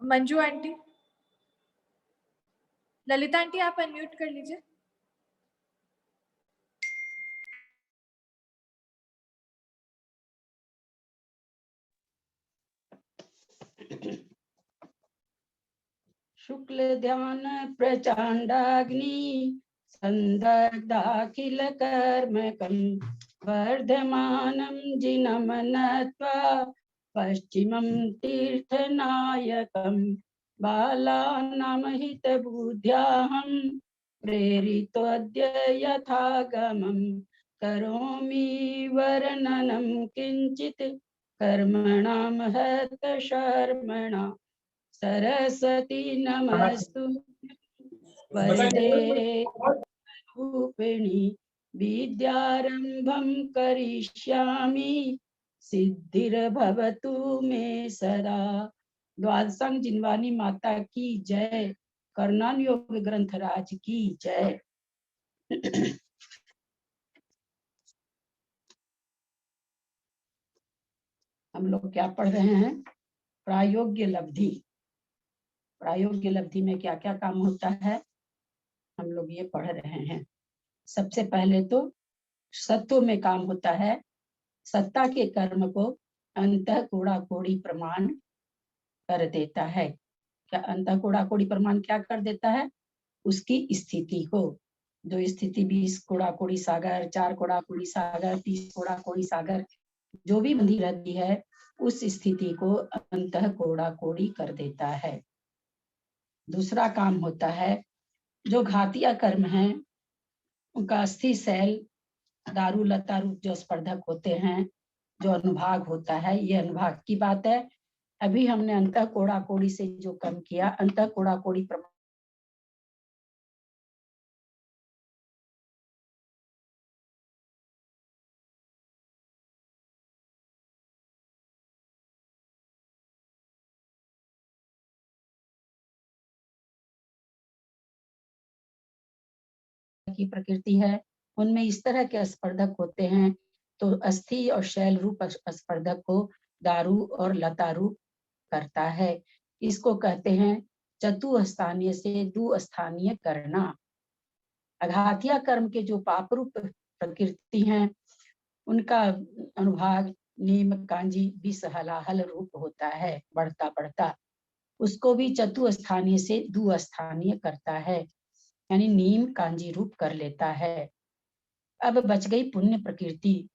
Manju aunty, Lalita aunty आप unmute कर लीजिए। शुक्ल ध्यान प्रचंडाग्नि संदग्धाखिल कर्मकं वर्धमानं जिनं नत्वा पश्चिमं तीर्थनायकं बालानां हितबुद्ध्याहं प्रेरितोऽद्य यथागमं करोमि वर्णनं किञ्चित् कर्मणां हतशर्मणा सरस्वती नमस्तु वरदे रूपिणी विद्यारंभं करिष्यामि सिद्धिर्भवतु मे सदा। द्वादशांग जिनवानी माता की जय। कर्णान योग ग्रंथ राज की जय। हम लोग क्या पढ़ रहे हैं? प्रायोग्य लब्धि। प्रायोग्य लब्धि में क्या क्या काम होता है हम लोग ये पढ़ रहे हैं। सबसे पहले तो सत्व में काम होता है। सत्ता के कर्म को अंतः कोड़ा कोड़ी प्रमाण कर देता है। क्या अंतः कोड़ा कोड़ी प्रमाण क्या कर देता है? उसकी स्थिति को। जो स्थिति 20 कोड़ा कोड़ी सागर, 4 कोड़ा कोड़ी सागर, 30 कोड़ा कोड़ी सागर जो भी बंधी रहती है उस स्थिति को अंतः कोड़ा कोड़ी कर देता है। दूसरा काम होता है जो घातिया कर्म है उनका अस्थि शैल दारू लता रूप जो स्पर्धक होते हैं, जो अनुभाग होता है, ये अनुभाग की बात है। अभी हमने अंतः कोड़ा कोड़ी से जो कर्म किया, अंतः कोड़ा कोड़ी की प्रकृति है, उनमें इस तरह के स्पर्धक होते हैं। तो अस्थि और शैल रूप स्पर्धक को दारू और लता रूप करता है। इसको कहते हैं चतुस्थानीय से दुस्थानीय करना। अघातिया कर्म के जो पाप रूप प्रकृति हैं उनका अनुभाग नीम कांजी विष हलाहल रूप होता है, बढ़ता बढ़ता। उसको भी चतुस्थानीय से दुस्थानीय करता है, यानी नीम कांजी रूप कर लेता है। अब बच गई पुण्य प्रकृति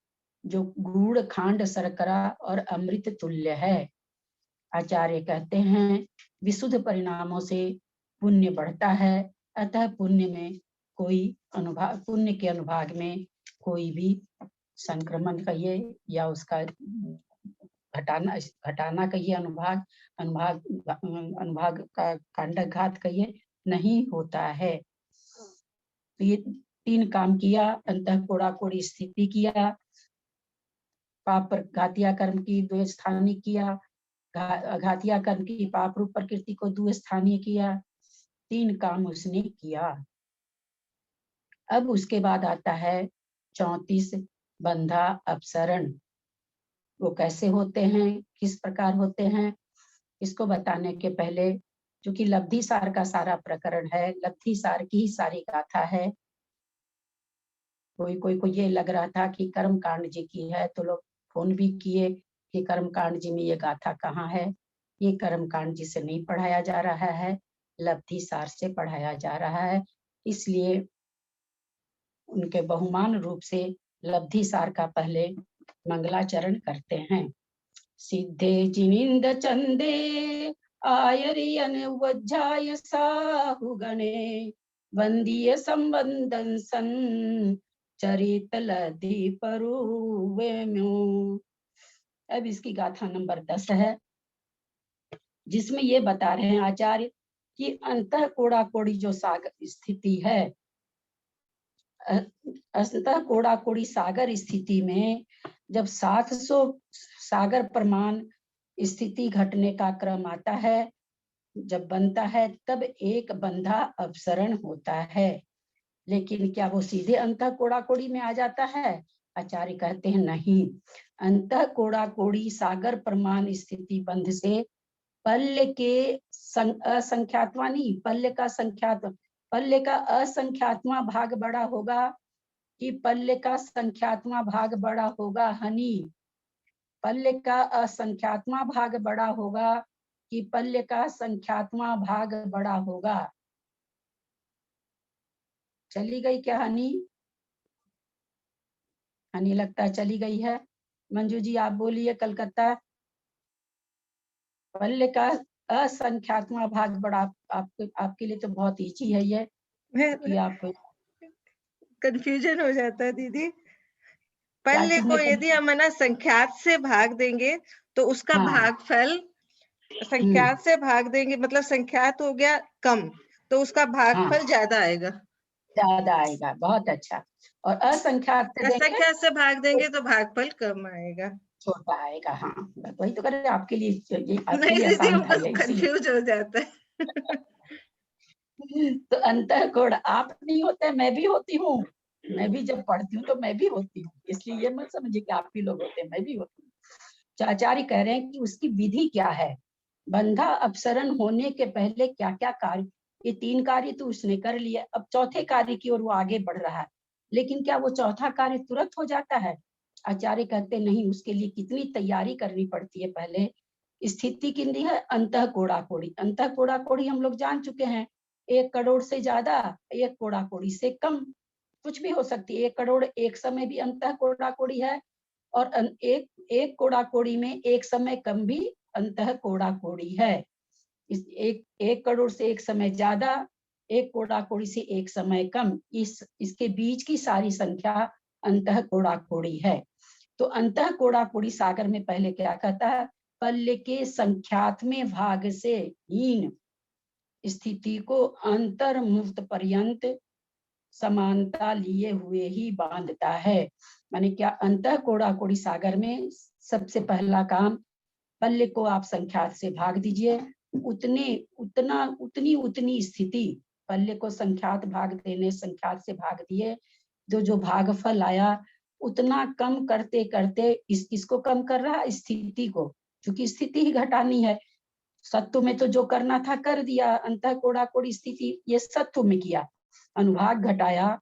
जो गुड़ खांड शर्करा और अमृत तुल्य है। आचार्य कहते हैं विशुद्ध परिणामों से पुण्य बढ़ता है, अतः पुण्य में कोई अनुभाग, पुण्य के अनुभाग में कोई भी संक्रमण कहिए या उसका घटाना कहिए, अनुभाग का कांडघात कहिए, नहीं होता है। तो ये 3 काम किया। अंतः कोड़ा कोड़ी स्थिति किया, पाप घातिया कर्म की द्वस्थानीय किया, घातिया कर्म की पाप रूप प्रकृति को द्वस्थानीय किया। 3 काम उसने किया। अब उसके बाद आता है 34 बंधा अपसरण। वो कैसे होते हैं, किस प्रकार होते हैं, इसको बताने के पहले क्योंकि लब्धि सार का सारा प्रकरण है, लब्धि सार की ही सारी गाथा है। कोई को ये लग रहा था कि कर्म कांड जी की है, तो लोग फोन भी किए कि कर्म कांड जी में ये गाथा कहाँ है। ये कर्म कांड जी से नहीं पढ़ाया जा रहा है, लब्धि सार से पढ़ाया जा रहा है। इसलिए उनके बहुमान रूप से लब्धि सार का पहले मंगलाचरण करते हैं। सिद्धे जिनिंद चंदे आयरियन वज्जाय साहु गणे वंदीय संबंधन सन चरित लधि परुवेम्यो। अब इसकी गाथा नंबर 10 है, जिसमें ये बता रहे हैं आचार्य कि अंतः कोड़ा कोड़ी जो सागर स्थिति है, अंतः कोड़ा कोड़ी सागर स्थिति में जब 700 सागर प्रमाण स्थिति घटने का क्रम आता है, जब बनता है तब एक बंधा अपसरण होता है। लेकिन क्या वो सीधे अंतः कोड़ा कोड़ी में आ जाता है? आचार्य कहते हैं नहीं। अंतः कोड़ा कोड़ी सागर प्रमाण स्थिति बंध से पल्ले के असंख्यात्मा नहीं, पल्ले का संख्यात्मा, पल्ले का असंख्यात्मा भाग बड़ा होगा कि पल्ले का संख्यात्मा भाग बड़ा होगा हनी? पल्ले का असंख्यात्मा भाग बड़ा होगा कि पल्ले का संख्यात्मा भाग बड़ा होगा? चली गई क्या हनी? हनी लगता है चली गई है। मंजू जी आप बोलिए कलकत्ता। पल्ले का असंख्यात्मा भाग बड़ा, आपके लिए तो बहुत ईजी है ये कि आप कंफ्यूजन हो जाता है दीदी। क्या पल्ले चीज को में यदि हम ना संख्यात से भाग देंगे तो उसका हाँ। भागफल संख्यात से भाग देंगे, मतलब संख्यात हो गया कम तो उसका भागफल ज्यादा आएगा। ज्यादा आएगा, बहुत अच्छा। और असंख्यात से देंगे असंख्यात से भाग देंगे तो भागफल कम आएगा, छोटा आएगा। हाँ वही तो कर रहे हैं, आपके लिए ये आपके नहीं लिए दीदी आसान था हमको ये, इसीलिए। कंफ्यूज हो जाता है। तो अंतःकोण आप नहीं होते, मैं भी होती हूँ। मैं भी जब पढ़ती हूँ तो मैं भी होती हूँ, इसलिए ये मत समझिए कि आप ही लोग होते हैं, मैं भी होती हूँ। आचार्य कह रहे हैं कि उसकी विधि क्या है। बंधा अपसरण होने के पहले क्या क्या कार्य, ये 3 कार्य तो उसने कर लिया, अब चौथे कार्य की ओर वो आगे बढ़ रहा है। लेकिन क्या वो चौथा कार्य तुरंत हो जाता है? आचार्य कहते नहीं, उसके लिए कितनी तैयारी करनी पड़ती है। पहले स्थिति कितनी है? अंतः कोड़ा कोड़ी। अंतः कोड़ा कोड़ी हम लोग जान चुके हैं, 1 करोड़ से ज्यादा, 1 कोड़ा कोड़ी से कम, कुछ भी हो सकती है। 1 करोड़ एक समय भी अंतः कोड़ा कोड़ी है, और एक कोड़ा कोड़ी में एक समय कम भी अंतः कोड़ा कोड़ी है। इस एक करोड़ से एक समय ज्यादा, 1 कोड़ा कोड़ी से एक समय कम, इसके बीच की सारी संख्या अंतः कोड़ा कोड़ी है। तो अंतः कोड़ा कोड़ी सागर में पहले क्या कहता है? पल्ले के संख्यात्मक भाग से हीन स्थिति को अंतर्मुक्त पर्यंत समानता लिए हुए ही बांधता है। माने क्या? अंतः कोड़ा कोड़ी सागर में सबसे पहला काम, पल्ले को आप संख्यात से भाग दीजिए, उतनी स्थिति, पल्ले को संख्यात भाग देने, संख्यात से भाग दिए, जो भागफल आया उतना कम करते करते इसको कम कर रहा, स्थिति को, क्योंकि स्थिति ही घटानी है। सत्व में तो जो करना था कर दिया, अंतः कोड़ा कोड़ी स्थिति ये सत्व में किया, अनुभाग घटाया,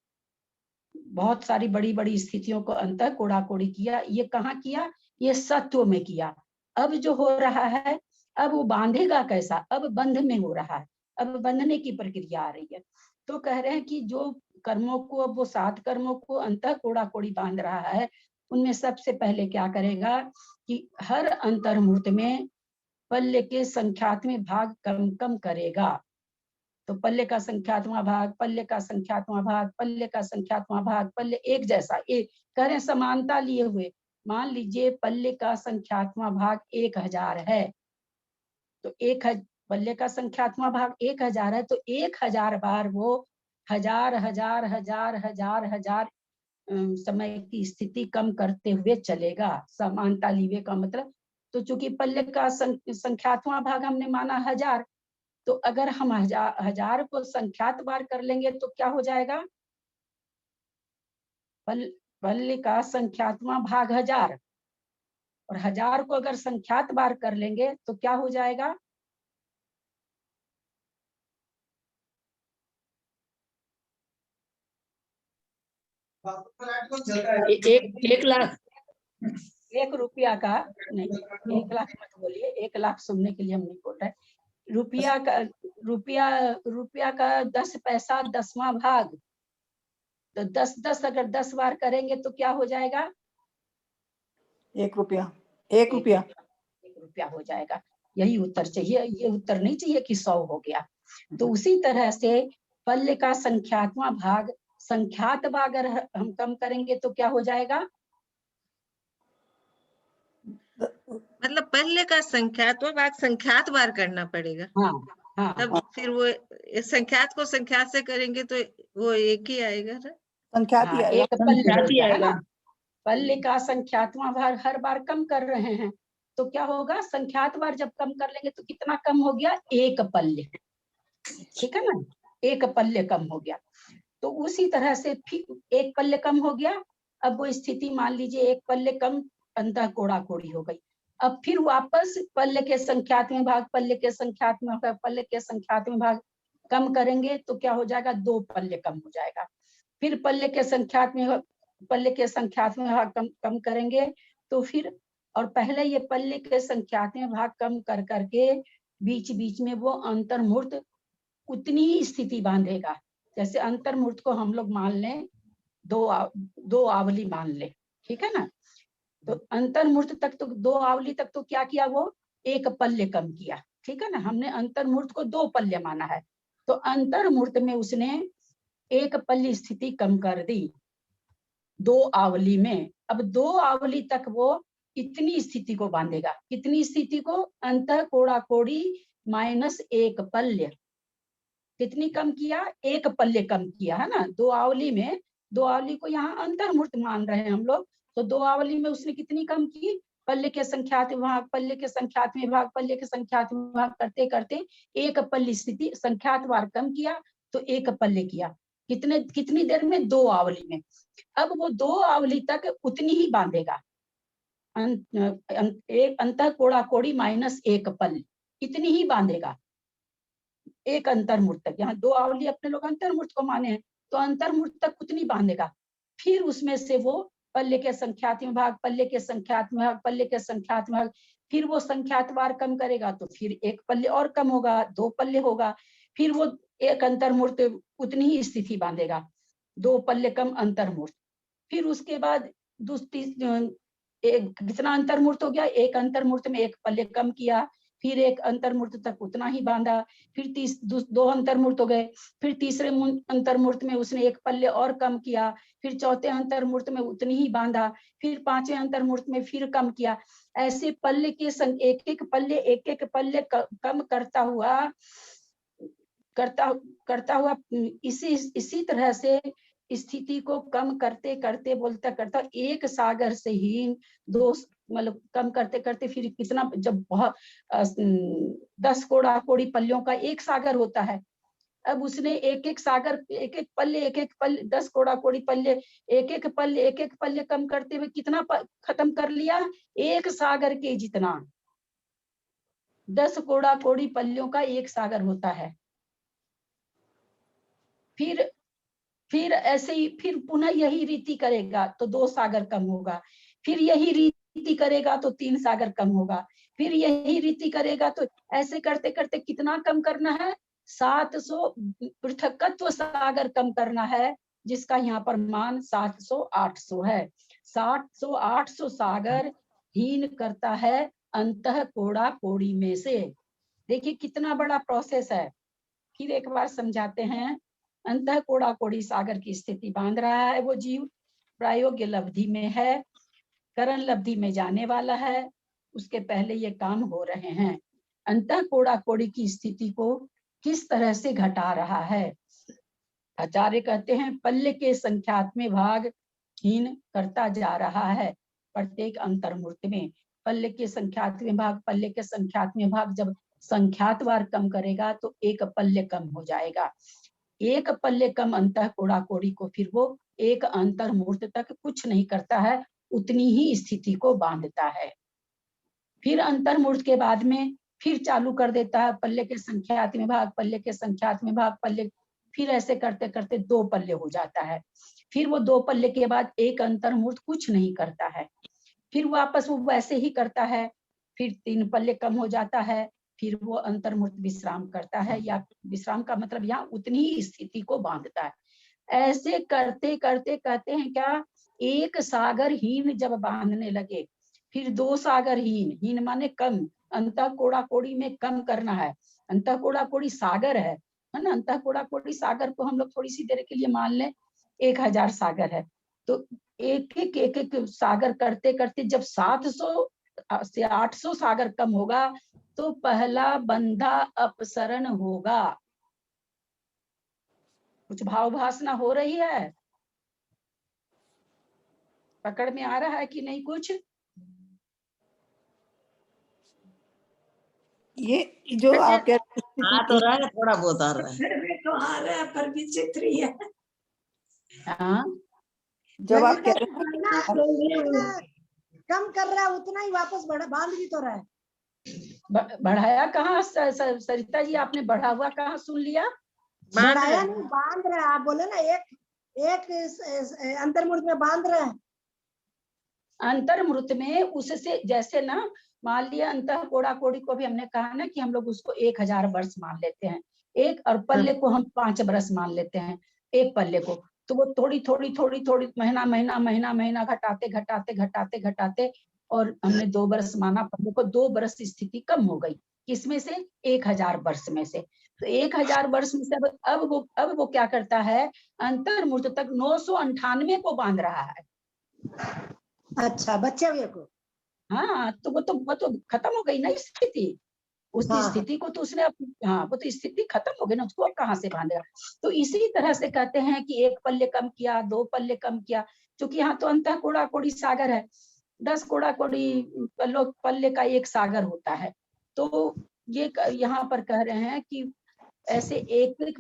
बहुत सारी बड़ी बड़ी स्थितियों को अंतः कोड़ा कोड़ी किया। ये कहाँ किया? ये सत्व में किया। अब जो हो रहा है, अब वो बांधेगा कैसा? अब बंध में हो रहा है, अब बंधने की प्रक्रिया आ रही है। तो कह रहे हैं कि जो कर्मों को, अब वो 7 कर्मों को अंतः कोड़ा कोड़ी बांध रहा है, उनमें सबसे पहले क्या करेगा कि हर अंतर्मुहूर्त में पल्ले के संख्यात्मक भाग कम कम करेगा। तो पल्ले का संख्यात्मक भाग, पल्ले का संख्यात्मक भाग, पल्ले का संख्यात्मक भाग, पल्ले एक जैसा, एक कह रहे समानता लिए हुए। मान लीजिए पल्ले का संख्यात्मक भाग 1000 है, तो पल्ले का संख्यात्मक भाग 1000 है, तो 1000 बार वो हजार हजार हजार हजार हजार समय की स्थिति कम करते हुए चलेगा। समानता लिए का मतलब, तो चूंकि पल्ले का संख्यात्मक भाग हमने माना 1000, तो अगर हम 1000 को संख्यात बार कर लेंगे तो क्या हो जाएगा? पल्ले का संख्यात्मक भाग 1000, और 1000 को अगर संख्यात बार कर लेंगे तो क्या हो जाएगा? एक लाख, 1 रुपया का नहीं, 1 लाख मत बोलिए, 1 लाख सुनने के लिए हम नहीं बोल रहे। रुपया का 10 पैसा 10वां भाग, तो 10 अगर 10 बार करेंगे तो क्या हो जाएगा? 1 रुपया, 1 रुपया, 1 रुपया हो जाएगा। यही उत्तर चाहिए, ये उत्तर नहीं चाहिए कि 100 हो गया। तो उसी तरह से पल्ले का संख्यात्मक भाग संख्यात भाग अगर हम कम करेंगे तो क्या हो जाएगा? मतलब पल्ले का संख्यात्मक भाग संख्यात बार करना पड़ेगा। हाँ हाँ, तब फिर वो संख्यात को संख्यात से करेंगे तो वो एक ही आएगा ना? संख्यात ही हाँ, आएगा। एक पल्ले आएगा। पल्ले का संख्यात्मक भाग हर बार कम कर रहे हैं, तो क्या होगा? संख्यात बार जब कम कर लेंगे तो कितना कम हो गया? 1 पल्ले, ठीक है ना? 1 पल्ले कम हो गया। तो उसी तरह से फिर 1 पल्ले कम हो गया, अब वो स्थिति मान लीजिए 1 पल्ले कम, अंतः कोड़ा कोड़ी हो गई। अब फिर वापस पल्ले के संख्यात्मक भाग, पल्ले के संख्यात्मक भाग, पल्ले के संख्यात्मक भाग कम करेंगे तो क्या हो जाएगा, 2 पल्ले कम हो जाएगा। फिर पल्ले के संख्यात्मक भाग कम करेंगे तो फिर, और पहले ये पल्ले के संख्यात्मक भाग कम कर करके बीच बीच में वो अंतर्मूर्त उतनी ही स्थिति बांधेगा। जैसे अंतर्मूर्त को हम लोग मान लें दो आवली मान ले, ठीक है ना। तो अंतर्मूर्त तक तो 2 आवली तक तो क्या किया, वो 1 पल्ले कम किया, ठीक है ना। हमने अंतर्मूर्त को 2 पल्ले माना है, तो अंतर्मूर्त में उसने 1 पल्ली स्थिति कम कर दी 2 आवली में। अब 2 आवली तक वो इतनी स्थिति को बांधेगा, कितनी स्थिति को, अंतः कोड़ा कोड़ी -1 पल्य। कितनी कम किया, 1 पल्ले कम किया, है ना। 2 आवली में, 2 आवली को यहाँ अंतर्मूर्त मान रहे हैं हम लोग, तो 2 आवली में उसने कितनी कम की, पल्ले के संख्यात्मक भाग, पल्ले के संख्यात्मक भाग, पल्ले के संख्यात्मक भाग करते करते 1 पल्ली स्थिति संख्यातवार कम किया तो 1 पल्ले किया। कितनी देर में, 2 आवली में। अब वो 2 आवली तक उतनी ही बांधेगा, एक अंतः कोड़ा कोड़ी -1 पल्ले, इतनी ही बांधेगा 1 अंतर्मूर्त तक। यहाँ 2 आवली अपने लोग अंतर्मूर्त को माने हैं, तो अंतर्मूर्त तक उतनी बांधेगा। फिर उसमें से वो पल्ले के संख्यात्मक भाग, पल्ले के संख्यात्मक भाग, पल्ले के संख्यात्मक भाग, फिर वो संख्यातवार कम करेगा तो फिर 1 पल्ले और कम होगा, 2 पल्ले होगा। फिर वो 1 अंतर्मूर्त उतनी ही स्थिति बांधेगा, 2 पल्ले कम अंतर्मूर्त। फिर उसके बाद कितना अंतर्मूर्त हो गया, 1 अंतर्मूर्त में 1 पल्ले कम किया, फिर 1 अंतर्मूर्त तक उतना ही बांधा। फिर 2 अंतर्मूर्त हो गए, फिर तीसरे अंतर्मूर्त में उसने 1 पल्ले और कम किया, फिर चौथे अंतर्मूर्त में उतनी ही बांधा, फिर 5वें अंतर्मूर्त में फिर कम किया। ऐसे पल्ले के संग एक एक पल्ले कम करता हुआ इसी तरह से स्थिति को कम करते करते बोलता करता 1 सागर से ही 2 मतलब कम करते करते फिर कितना, जब बहुत 10 कोड़ा कोड़ी पल्लियों का 1 सागर होता है। अब उसने एक एक सागर, एक एक पल्ले 10 कोड़ा कोड़ी पल्ले, एक एक पल्ले कम करते हुए कितना खत्म कर लिया, 1 सागर के जितना। 10 कोड़ा कोड़ी पल्लियों का 1 सागर होता है। फिर ऐसे ही फिर पुनः यही रीति करेगा तो 2 सागर कम होगा, फिर यही रीति करेगा तो 3 सागर कम होगा, फिर यही रीति करेगा तो ऐसे करते करते कितना कम करना है, 700 पृथकत्व सागर कम करना है, जिसका यहाँ पर मान 700-800 है। 700-800 सागर हीन करता है अंतः कोड़ा कोड़ी में से। देखिए कितना बड़ा प्रोसेस है। फिर एक बार समझाते हैं। अंतः कोड़ा कोड़ी सागर की स्थिति बांध रहा है वो जीव, प्रायोग्य लब्धि में है, करण लब्धि में जाने वाला है, उसके पहले ये काम हो रहे हैं। अंतः कोड़ा कोड़ी की स्थिति को किस तरह से घटा रहा है, आचार्य कहते हैं पल्ले के संख्यात्मक भाग हीन करता जा रहा है प्रत्येक अंतर्मूर्त में। पल्ले के संख्यात्मक भाग जब संख्यातवार कम करेगा तो 1 पल्ले कम हो जाएगा। 1 पल्ले कम अंतः कोड़ा कोड़ी को फिर वो 1 अंतर्मूर्त तक कुछ नहीं करता है, उतनी ही स्थिति को बांधता है। फिर अंतर्मूर्त के बाद में फिर चालू कर देता है पल्ले के संख्यात्मक भाग, पल्ले के संख्यात्मक भाग, पल्ले, फिर ऐसे करते करते 2 पल्ले हो जाता है। फिर वो 2 पल्ले के बाद 1 अंतर्मूर्त कुछ नहीं करता है, फिर वापस वो वैसे ही करता है, फिर 3 पल्ले कम हो जाता है, फिर वो अंतर्मूर्त विश्राम करता है, या विश्राम का मतलब यहाँ उतनी ही स्थिति को बांधता है। ऐसे करते करते कहते हैं क्या, 1 सागर हीन जब बांधने लगे, फिर 2 सागर हीन माने कम, अंतः कोड़ा कोड़ी में कम करना है। अंतः कोड़ा कोड़ी सागर है ना। अंतः कोड़ा कोड़ी सागर को हम लोग थोड़ी सी देर के लिए मान लें 1000 सागर है, तो एक एक सागर करते करते जब 700 से 800 सागर कम होगा तो पहला बंधा अपसरण होगा। कुछ भाव भासना हो रही है, पकड़ में आ रहा है कि नहीं कुछ? ये जो आप कह आ तो रहा है, थोड़ा बहुत आ रहा है। तो आ रहा है पर विचित्र ही है। हाँ, जब आप कह रहे हैं कम कर रहा है उतना ही वापस बांध भी तो रहा है। बढ़ाया कहाँ सरिता जी, आपने बढ़ा हुआ कहाँ सुन लिया? बढ़ाया नहीं, बांध रहा है। आप बोले ना एक अंतर्मुहूर्त में बांध रहे हैं। अंतर्मुहूर्त में उससे जैसे ना, मान लिया अंतः कोड़ा कोड़ी को भी हमने कहा ना कि हम लोग उसको 1000 वर्ष मान लेते हैं, एक, और पल्ले को हम 5 वर्ष मान लेते हैं एक पल्ले को। तो वो थोड़ी थोड़ी थोड़ी थोड़ी महीना महीना महीना महीना घटाते घटाते घटाते घटाते और हमने 2 वर्ष माना पल्ले को, 2 वर्ष स्थिति कम हो गई। किसमें से? 1000 वर्ष में से। तो 1000 वर्ष में से अब वो क्या करता है, अंतर्मुहूर्त तक 998 को बांध रहा है। अच्छा, बच्चे हुए को। हाँ, तो वो तो खत्म हो गई ना स्थिति, उस हाँ। स्थिति को तो उसने, हाँ, वो तो स्थिति खत्म हो गई ना, उसको अब कहाँ से बांधेगा? तो इसी तरह से कहते हैं कि 1 पल्ले कम किया, 2 पल्ले कम किया, क्योंकि यहाँ तो अंतः कोड़ा कोड़ी सागर है, 10 कोड़ा कोड़ी पल्ले का एक सागर होता है। तो ये यहाँ पर कह रहे हैं कि ऐसे एक एक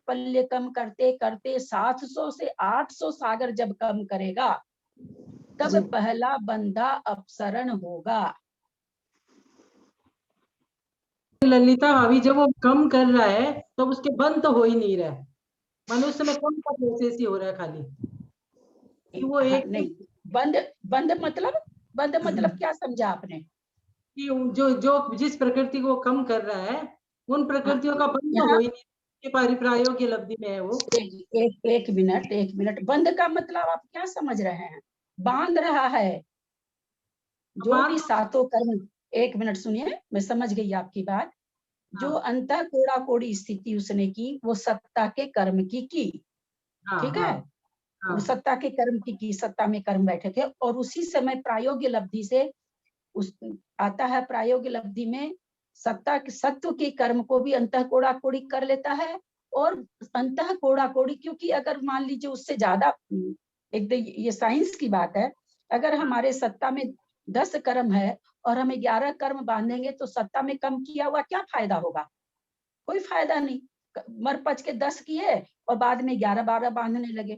पल्ले कम करते करते 700 से 800 सागर जब कम करेगा तब पहला बंधा अपसरण होगा। ललिता भाभी, जब वो कम कर रहा है तो उसके बंद तो हो ही नहीं रहा है, मनुष्य में कम का प्रोसेस ही हो रहा है खाली कि वो एक नहीं, बंद मतलब क्या समझा आपने? कि जो जिस प्रकृति को कम कर रहा है उन प्रकृतियों का बंद तो हो ही नहीं, प्रायोगिक लब्धि में है वो। एक मिनट, बंद का मतलब आप क्या समझ रहे हैं? बांध रहा है जो भी सातों कर्म। एक मिनट सुनिए, मैं समझ गई आपकी बात। जो अंतः कोड़ा कोड़ी स्थिति उसने की, वो सत्ता के कर्म की, ठीक है? वो सत्ता के कर्म की, सत्ता में कर्म बैठे थे, और उसी समय प्रायोगिक लब्धि से उस आता है, प्रायोगिक लब्धि में सत्ता के सत्व के कर्म को भी अंतः कोड़ा कोड़ी कर लेता है। और अंतः कोड़ा कोड़ी, क्योंकि अगर मान लीजिए उससे ज्यादा, एकदम ये साइंस की बात है, अगर हमारे सत्ता में 10 कर्म है और हम 11 कर्म बांधेंगे तो सत्ता में कम किया हुआ क्या फायदा होगा? कोई फायदा नहीं। मर पच के 10 किए और बाद में 11-12 बांधने लगे,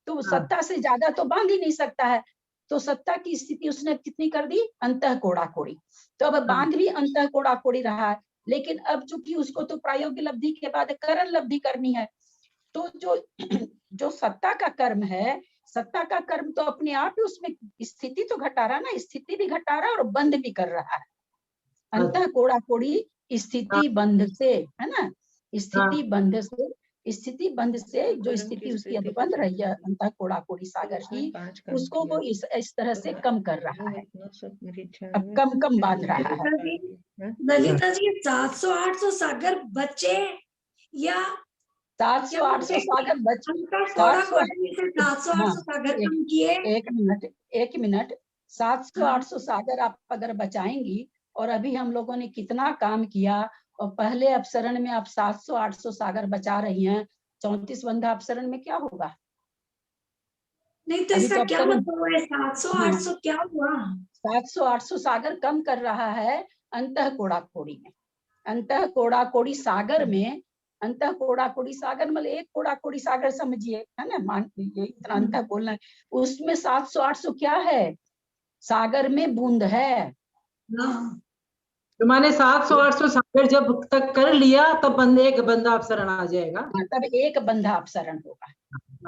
तो सत्ता से ज्यादा तो बांध ही नहीं सकता है। तो सत्ता की स्थिति उसने कितनी कर दी? अंतः कोड़ा कोड़ी। तो अब बांध भी अंतः कोड़ा कोड़ी रहा है, लेकिन अब चूंकि उसको तो प्रायोगिक लब्धि के बाद करण लब्धि करनी है, तो जो सत्ता का कर्म है, सत्ता का कर्म तो अपने आप ही उसमें स्थिति तो घटा रहा ना, स्थिति भी घटा रहा है और बंध भी कर रहा है। अंतः कोड़ा कोड़ी स्थिति बंध से, है ना, स्थिति बंध से जो स्थिति उसकी अब बंध रही है अंतः कोड़ा कोड़ी सागर की, उसको वो इस तरह से कम कर रहा है, अब कम बांध रहा है। ललिता जी, 700-800 सागर बचे या 700-800 सागर बचे? 700-800 सागर कम किए? एक मिनट, 700-800 सागर आप अगर बचाएंगी, और अभी हम लोगों ने कितना काम किया, और पहले अपसरण में आप 700-800 सागर बचा रही हैं, 34 बंधा अपसरण में क्या होगा? नहीं तो इसका क्या मतलब है? 700-800 क्या हुआ? 700-800 सागर कम कर रहा है अंतः कोड़ा कोड़ी में। अंतः कोड़ा कोड़ी सागर में, अंतः कोड़ा कोड़ी सागर मतलब एक कोड़ा कोड़ी सागर समझिए, है ना, मान लीजिए इतना अंतः बोलना है, उसमें 700-800 क्या है? सागर में बूंद है। तो माने 700-800 सागर जब तक कर लिया तब एक बंधा अपसरण आ जाएगा, तब एक बंधा अपसरण होगा।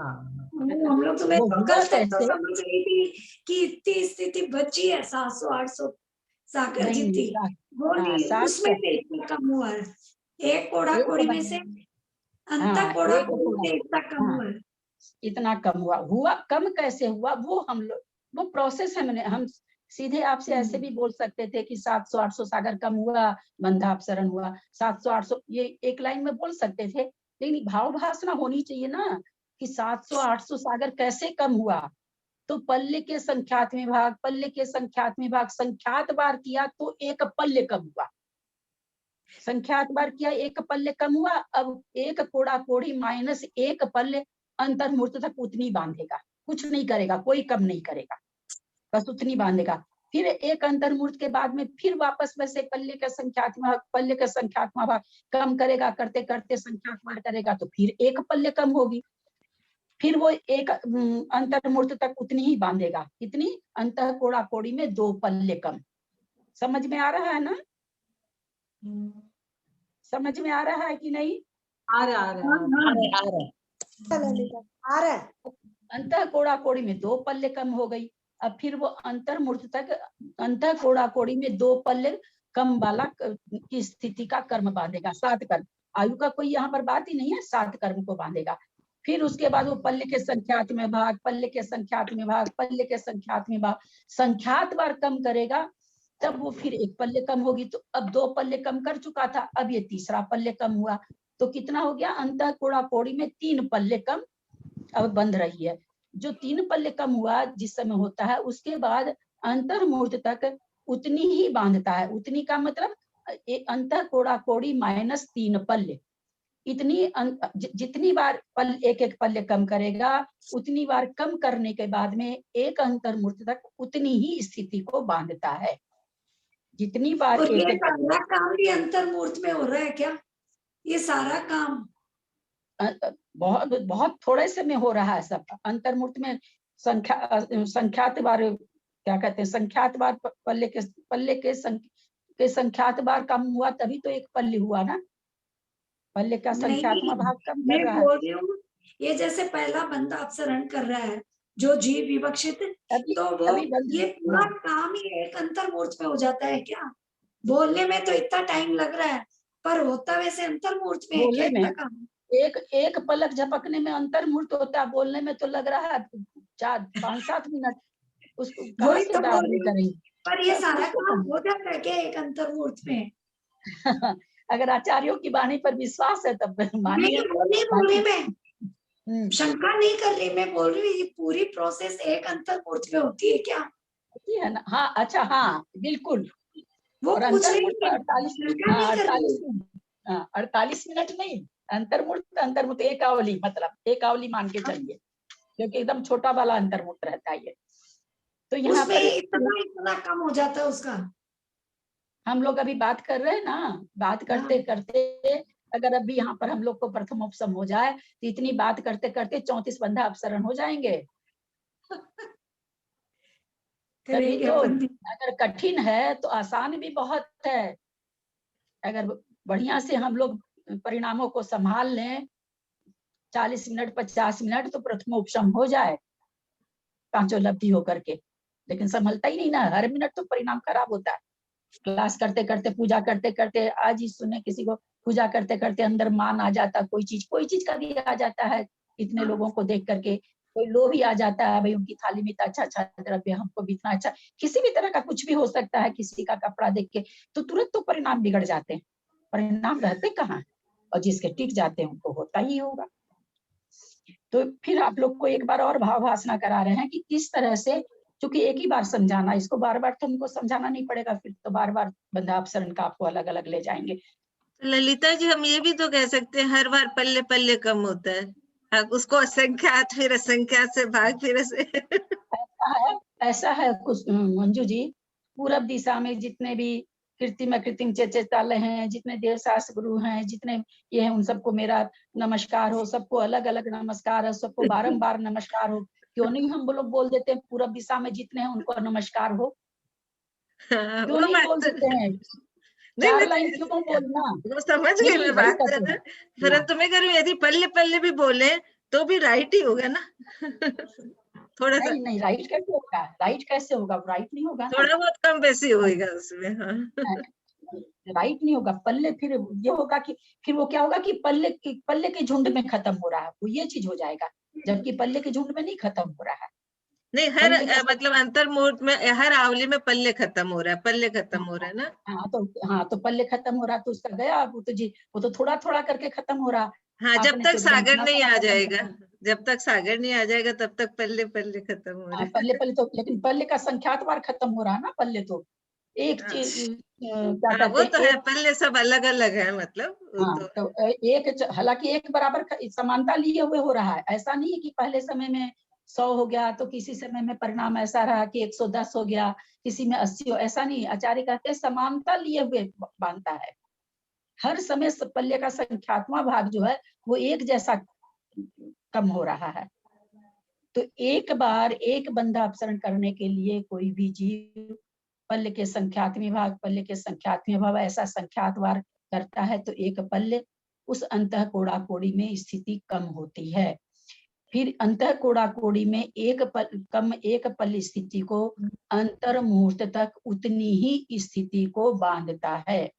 हम लोग तो मैं कल तक तो समझ रही थी कि इतनी स्थिति बची है 700-800 सागर जितनी, वो नहीं, उसमें से इतना कम हुआ है, एक कोड़ा कोड़ी में से अंतः कोड़ा कोड़ी से इतना कम हुआ है। इतना कम हुआ कम कैसे हुआ? वो हम लोग, वो प्रोसेस है। हम सीधे आपसे ऐसे भी बोल सकते थे कि 700-800 सागर कम हुआ, बंधा अपसरण हुआ, 700-800, ये एक लाइन में बोल सकते थे, लेकिन भाव भाषा होनी चाहिए ना कि 700-800 सागर कैसे कम हुआ। तो पल्ले के संख्यात में भाग, पल्ले के संख्यात में भाग, संख्यात बार किया तो एक पल्ले कम हुआ, संख्यात बार किया एक पल्ले कम हुआ। अब एक कोड़ा कोड़ी माइनस एक पल्ले अंतर्मुहूर्त तक उतनी बांधेगा, कुछ नहीं करेगा, कोई कम नहीं करेगा, बस उतनी बांधेगा। फिर एक अंतर्मुहूर्त के बाद में फिर वापस वैसे पल्ले का संख्यात्मक भाग कम करेगा, करते करते संख्यात्मक करेगा तो फिर एक पल्ले कम होगी, फिर वो एक अंतर्मूर्त तक उतनी ही बांधेगा, कितनी, अंतः कोड़ा कोड़ी में 2 पल्ले कम। समझ में आ रहा है ना? समझ में आ रहा है कि नहीं? आ रहा आ रहे ललिता आ रहा है। अंतः कोड़ा कोड़ी में 2 पल्ले कम हो गई। अब फिर वो अंतर्मूर्त तक अंतः कोड़ा कोड़ी में 2 पल्ले कम वाला की स्थिति का कर्म बांधेगा, 7 कर्म। आयु का कोई यहाँ पर बात ही नहीं है, 7 कर्म को बांधेगा। फिर उसके बाद वो पल्ले के संख्यात में भाग, पल्ले के संख्यात में भाग, पल्ले के संख्यात में भाग, संख्यात बार कम करेगा, तब वो फिर 1 पल्ले कम होगी। तो अब 2 पल्ले कम कर चुका था, अब ये तीसरा पल्ले कम हुआ, तो कितना हो गया? अंतः कोड़ा कोड़ी में 3 पल्ले कम अब बंध रही है। जो 3 पल्ले कम हुआ जिस समय होता है, उसके बाद अंतर्मूर्त तक उतनी ही बांधता है। उतनी का मतलब अंतः कोड़ा कोड़ी माइनस 3 पल्ले, इतनी जितनी बार एक एक पल्ले कम करेगा, उतनी बार कम करने के बाद में एक अंतर्मूर्त तक उतनी ही स्थिति को बांधता है। जितनी बार और ये एक सारा काम भी अंतर्मूर्त में हो रहा है क्या? ये सारा काम बहुत बहुत थोड़े से में हो रहा है सब। अंतर्मूर्त में संख्यात बार, क्या कहते हैं, संख्यात बार पल्ले के संख्यात बार कम हुआ, तभी तो 1 पल्ले हुआ ना। पल्ले का संख्यात्मक भाग कम मैं कर रहा है। बोल रही हूँ, ये जैसे पहला बंदा अपसरण कर रहा है जो जीव विवक्षित, तो वो ये पूरा काम ही एक अंतर्मूर्त में हो जाता है क्या? बोलने में तो इतना टाइम लग रहा है, पर होता वैसे अंतर्मूर्त में है क्या इतना काम? एक पलक झपकने में अंतर्मूर्त होता है, बोलने में तो लग रहा है 4-5-7 मिनट। उसको कहाँ से दाखिल करेंगे? पर ये सारा काम हो जाता है क्या एक अंतर्मूर्त में? अगर आचार्यों की वाणी पर विश्वास है तब मानिए। बोल रही मैं शंका नहीं कर रही, मैं बोल रही हूँ ये पूरी प्रोसेस एक अंतर्मूर्त में होती है क्या? होती है ना? हाँ, अच्छा, हाँ बिल्कुल। वो और पूछ रही अंतर्मूर्त 48 मिनट नहीं, अंतर्मूर्त एकावली, मतलब एकावली मान के चलिए, क्योंकि एकदम छोटा वाला अंतर्मूर्त रहता है ये। तो यहाँ पर इतना कम हो जाता है उसका। हम लोग अभी बात कर रहे हैं ना, बात करते करते अगर अभी यहाँ पर हम लोग को प्रथमोपसम हो जाए तो इतनी बात करते करते 34 बंधा अपसरण हो जाएंगे। तभी तो अगर कठिन है तो आसान भी बहुत है। अगर बढ़िया से हम लोग परिणामों को संभाल लें, 40 मिनट 50 मिनट तो प्रथमोपसम हो जाए पांचों लब्धि होकर के। लेकिन संभलता ही नहीं ना, हर मिनट तो परिणाम खराब होता है। क्लास करते करते, पूजा करते करते, आज ही सुने किसी को पूजा करते करते अंदर मान आ जाता, कोई चीज का भी आ जाता है। इतने लोगों को देख करके कोई लोभ ही आ जाता है, भाई उनकी थाली में इतना अच्छा द्रव्य, हमको भी इतना अच्छा। किसी भी तरह का कुछ भी हो सकता है, किसी का कपड़ा देख के तो तुरंत तो परिणाम बिगड़ जाते हैं। परिणाम रहते कहाँ, और जिसके टिक जाते हैं उनको होता ही होगा। तो फिर आप लोग को एक बार और भावभाषणा करा रहे हैं कि किस तरह से, क्योंकि एक ही बार समझाना, इसको बार बार तो हमको समझाना नहीं पड़ेगा, फिर तो बार बार बंधा अपसरण का आपको अलग अलग ले जाएंगे। ललिता जी, हम ये भी तो कह सकते हैं हर बार पल्ले पल्ले कम होता है, उसको असंख्यात फिर असंख्यात से भाग फिर से ऐसा है कुछ मंजू जी। पूरब दिशा में जितने भी कृत्रिम चेतालय हैं, जितने देवशास्त्र गुरु हैं, जितने ये हैं, उन सबको मेरा नमस्कार हो। सबको अलग अलग नमस्कार है, सबको बारंबार नमस्कार हो। क्यों नहीं हम लोग बोल देते हैं पूरब दिशा में जितने हैं उनको नमस्कार हो? क्यों नहीं बोल देते हैं? 4 लाइन क्यों बोलना? वो समझ गई मैं बात, परंतु मैं कह रही हूँ यदि पल्ले पल्ले भी बोले तो भी राइट ही होगा ना थोड़ा सा। नहीं, राइट कैसे होगा? राइट कैसे होगा? राइट नहीं होगा, थोड़ा बहुत कम बेसी होगा उसमें। हाँ, राइट नहीं होगा। पल्ले फिर ये होगा कि फिर वो क्या होगा कि पल्ले के झुंड में खत्म हो रहा है, वो ये चीज हो जाएगा, जबकि पल्ले के झुंड में नहीं खत्म हो रहा है। नहीं, हर मतलब अंतर्मूर्त में हर आवली में पल्ले खत्म हो रहा है, पल्ले खत्म हो रहा है ना। हाँ, तो पल्ले खत्म हो रहा तो उसका गया, वो तो थोड़ा थोड़ा करके खत्म हो रहा। हाँ, जब तक सागर नहीं आ जाएगा, जब तक सागर नहीं आ जाएगा तब तक पल्ले पल्ले खत्म हो रहा है। पल्ले तो, लेकिन पल्ले का संख्यात बार खत्म हो रहा है ना। पल्ले तो एक चीज क्या कहते वो तो हैं, है, पल्ले सब अलग अलग है मतलब। तो एक, हालांकि एक बराबर समानता लिए हुए हो रहा है। ऐसा नहीं है कि पहले समय में 100 हो गया तो किसी समय में परिणाम ऐसा रहा कि 110 हो गया, किसी में 80 हो, ऐसा नहीं। आचार्य कहते हैं समानता लिए हुए बांधता है। हर समय पल्ले का संख्यात्मक भाग जो है वो एक जैसा कम हो रहा है। तो एक बार एक बंधा अपसरण करने के लिए कोई भी जीव पल्ले के संख्यात्मक भाग, पल्ले के संख्यात्मक भाव ऐसा संख्यात वार करता है तो एक पल्ले, उस अंतः कोड़ा कोड़ी में स्थिति कम होती है। फिर अंतः कोड़ा कोड़ी में एक पल स्थिति को अंतर मुहूर्त तक उतनी ही स्थिति को बांधता है।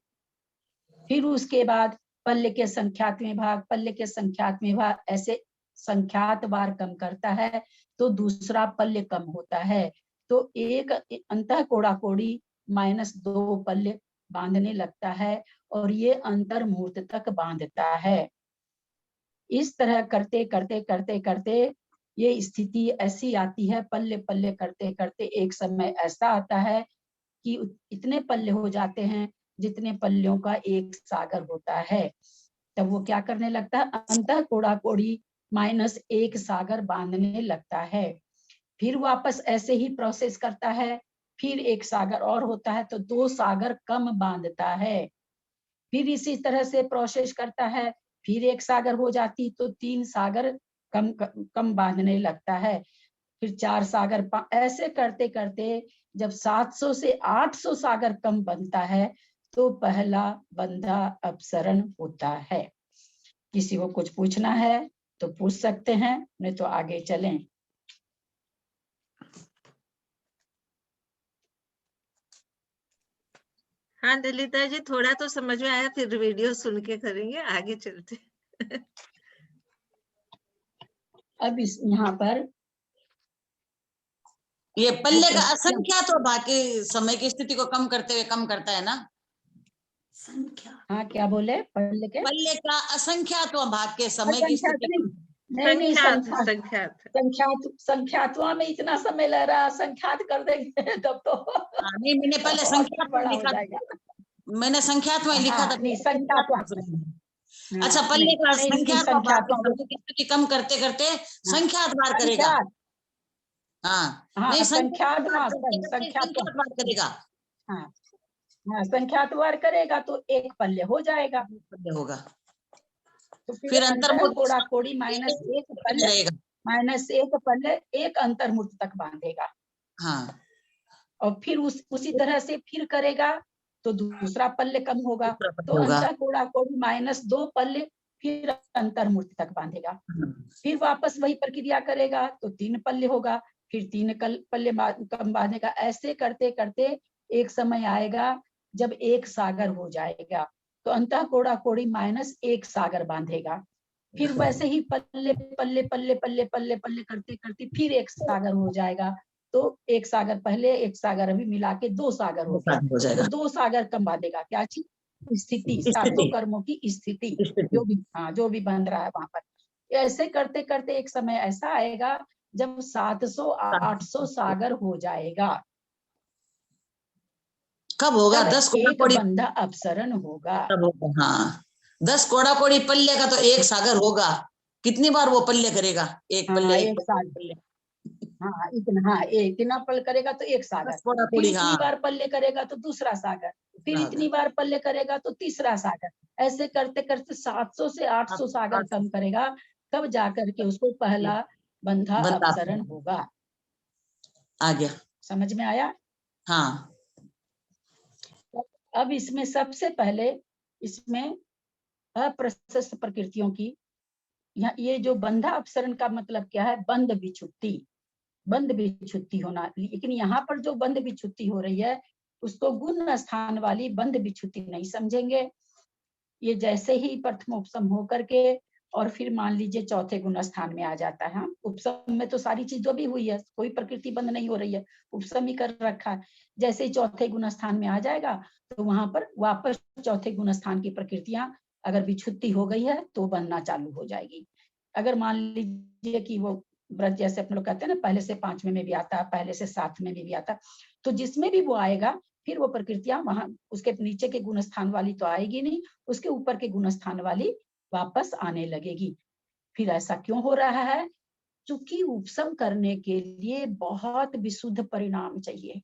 फिर उसके बाद पल्ले के संख्यात्मक भाग, पल्ले के संख्यात्मक भाग ऐसे संख्यात बार कम करता है तो दूसरा पल्ले कम होता है, तो एक अंतः कोड़ा कोड़ी -2 पल्ले बांधने लगता है और ये अंतर मुहूर्त तक बांधता है। इस तरह करते करते करते करते ये स्थिति ऐसी आती है, पल्ले पल्ले करते करते एक समय ऐसा आता है कि इतने पल्ले हो जाते हैं जितने पल्लों का एक सागर होता है। तब वो क्या करने लगता है, अंतः कोड़ा कोड़ी -1 सागर बांधने लगता है। फिर वापस ऐसे ही प्रोसेस करता है, फिर एक सागर और होता है तो 2 सागर कम बांधता है। फिर इसी तरह से प्रोसेस करता है, फिर एक सागर हो जाती तो 3 सागर कम बांधने लगता है, फिर 4 सागर, ऐसे करते करते जब 700 से 800 सागर कम बनता है तो पहला बंधा अपसरण होता है। किसी को कुछ पूछना है तो पूछ सकते हैं, नहीं तो आगे चलें। हाँ ललिता जी, थोड़ा तो समझ में आया, फिर वीडियो सुन के करेंगे, आगे चलते। अब इस यहाँ पर ये पल्ले का असंख्यात और बाकी समय की स्थिति को कम करते हुए कम करता है ना। संख्या, हाँ क्या बोले, पल्ले के पल्ले का असंख्यात और भाग के समय की स्थिति नहीं संख्यात संख्यात्वा में इतना समय लग रहा, संख्यात कर देंगे तब तो नहीं, मैंने पहले संख्यात में लिखा था, मैंने संख्यात में लिखा था। नहीं संख्यात्वा, अच्छा, पल्ले का नहीं, संख्यात और भाग के समय की स्थिति कम करते करते संख्यात बार करेगा। हाँ, नहीं संख्यात बार करेगा। हाँ संख्यात वार करेगा तो एक पल्ले हो जाएगा, पल्ले होगा, तो फिर अंतर्मुख कोड़ा कोड़ी -1 पल्ले रहेगा। -1 पल्ले एक अंतर्मुख तक बांधेगा। हाँ, और फिर उसी तरह से फिर करेगा तो दूसरा पल्ले कम होगा, तो होगा। अंतर कोड़ा कोड़ी -2 पल्ले फिर अंतर्मुख तक बांधेगा। फिर वापस वही प्रक्रिया करेगा तो 3 पल्ले होगा, फिर 3 पल्ले कम बांधेगा। ऐसे करते करते एक समय आएगा जब एक सागर हो जाएगा तो अंतः कोड़ा कोड़ी -1 सागर बांधेगा। फिर वैसे ही पल्ले पल्ले पल्ले पल्ले पल्ले पल्ले करते करते फिर एक सागर हो जाएगा, तो एक सागर पहले एक सागर अभी मिला के 2 सागर हो गया, हो जाएगा। तो 2 सागर कम बांधेगा। क्या चीज, स्थिति, सातों कर्मों की स्थिति जो भी बन रहा है वहां पर। ऐसे करते करते एक समय ऐसा आएगा जब 700-800 सागर हो जाएगा, कब होगा? 10 कोड़ा एक कोड़ी बंधा अपसरण होगा। हाँ, 10 कोड़ा कोड़ी पल्ले का तो एक सागर होगा। कितनी बार वो पल्ले करेगा? एक पल्ले, एक सागर, इतना पल करेगा तो एक सागर, फिर इतनी बार पल्ले करेगा तो दूसरा सागर, फिर इतनी बार पल्ले करेगा तो तीसरा सागर। ऐसे करते करते 700 से 800 सागर कम करेगा, तब जाकर के उसको पहला बंधा अपसरण होगा। आ गया, समझ में आया? हाँ। अब इसमें सबसे पहले इसमें अप्रशस्त प्रकृतियों की, ये जो बंधा अपसरण का मतलब क्या है, बंध विच्छुत्ति होना। लेकिन यहाँ पर जो बंध विच्छुत्ति हो रही है उसको गुण स्थान वाली बंध विच्छुत्ति नहीं समझेंगे। ये जैसे ही प्रथम उपसम हो करके और फिर मान लीजिए चौथे गुण स्थान में आ जाता है। उपसम में तो सारी चीज जो भी हुई है, कोई प्रकृति बंद नहीं हो रही है, उपसम ही कर रखा है। जैसे ही चौथे गुण स्थान में आ जाएगा तो वहां पर वापस चौथे गुण स्थान की प्रकृतियां अगर विच्छुत्ति हो गई है तो बनना चालू हो जाएगी। अगर मान लीजिए कि वो व्रत जैसे अपन लोग कहते हैं ना, पहले से 5वें में भी आता है, पहले से 7वें में भी आता है, तो जिसमें भी वो आएगा फिर वो प्रकृतियां वहां उसके नीचे के गुण स्थान वाली तो आएगी नहीं, उसके ऊपर के गुण स्थान वाली वापस आने लगेगी। फिर ऐसा क्यों हो रहा है? क्योंकि उपसम करने के लिए बहुत विशुद्ध परिणाम चाहिए।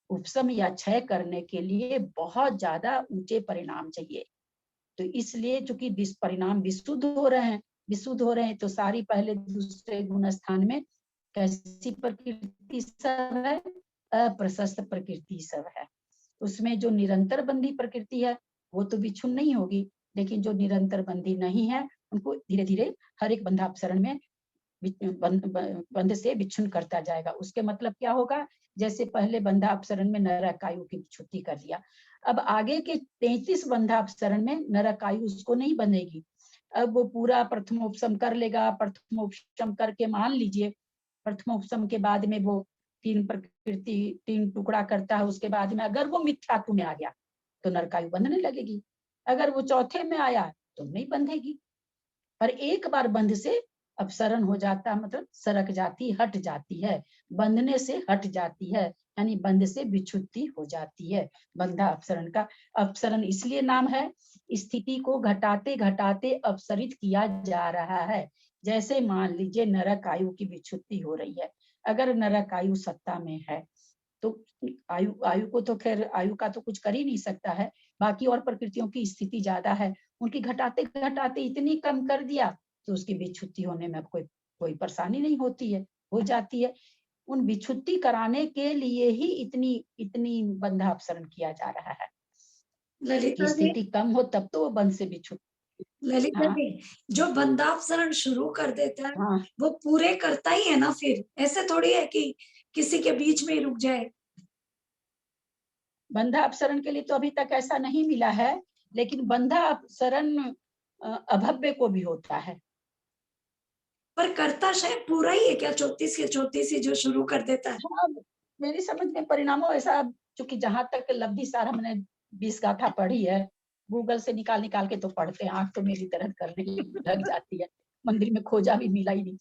उपसम या क्षय करने के लिए बहुत ज्यादा ऊंचे परिणाम चाहिए। तो इसलिए चूंकि परिणाम विशुद्ध हो रहे हैं विशुद्ध हो रहे हैं, तो सारी पहले दूसरे गुण स्थान में कैसी प्रकृति सब है? अप्रशस्त प्रकृति सब है। उसमें जो निरंतर बंधी प्रकृति है वो तो विच्छुन्न नहीं होगी, लेकिन जो निरंतर बंधी नहीं है उनको धीरे धीरे हर एक बंधापसरण में बंध से विच्छुन्न करता जाएगा। उसके मतलब क्या होगा? जैसे पहले बंधापसरण में नरकायु की विच्छुद्धि कर लिया, अब आगे के 33 बंधापसरण में नरकायु उसको नहीं बंधेगी। अब वो पूरा प्रथमोपशम कर लेगा, प्रथमोपशम करके मान लीजिए प्रथमोपशम के बाद में वो 3 प्रकृति 3 टुकड़ा करता है, उसके बाद में अगर वो मिथ्यात्व में आ गया तो नरकायु बंधने लगेगी, अगर वो चौथे में आया तो नहीं बंधेगी। पर एक बार बंध से अपसरण हो जाता है, मतलब सरक जाती, हट जाती है, बंधने से हट जाती है, यानी बंध से विच्छुद्धि हो जाती है। बंधा अपसरण का अपसरण इसलिए नाम है, स्थिति को घटाते घटाते अपसरित किया जा रहा है। जैसे मान लीजिए नरक आयु की विच्छुद्धि हो रही है, अगर नरक आयु सत्ता में है तो आयु को तो खैर आयु का तो कुछ कर ही नहीं सकता है, बाकी और प्रकृतियों की स्थिति ज्यादा है, उनकी घटाते घटाते इतनी कम कर दिया तो उसकी विच्छुद्धि होने में कोई परेशानी नहीं होती है, हो जाती है। उन विच्छुद्धि कराने के लिए ही इतनी बंधा अपसरण किया जा रहा है। ललिता जी, स्थिति कम हो तब तो वो बंध से विच्छुद्ध। ललिता जी, जो बंधापसरण शुरू कर देता है हाँ, वो पूरे करता ही है ना, फिर ऐसे थोड़ी है कि किसी के बीच में ही रुक जाए। बंधा अपसरण के लिए तो अभी तक ऐसा नहीं मिला है, लेकिन बंधा अपसरण अभव्य को भी होता है। पर करता शायद पूरा ही है क्या? 34 के 34 ही जो शुरू कर देता है। हाँ, मेरी समझ में परिणामों ऐसा, चूंकि जहां तक लब्धि सार हमने 20 गाथा पढ़ी है, गूगल से निकाल निकाल के तो पढ़ते हैं, आंख तो मेरी दर्द करने लग जाती है, मंदिर में खोजा भी मिला ही नहीं।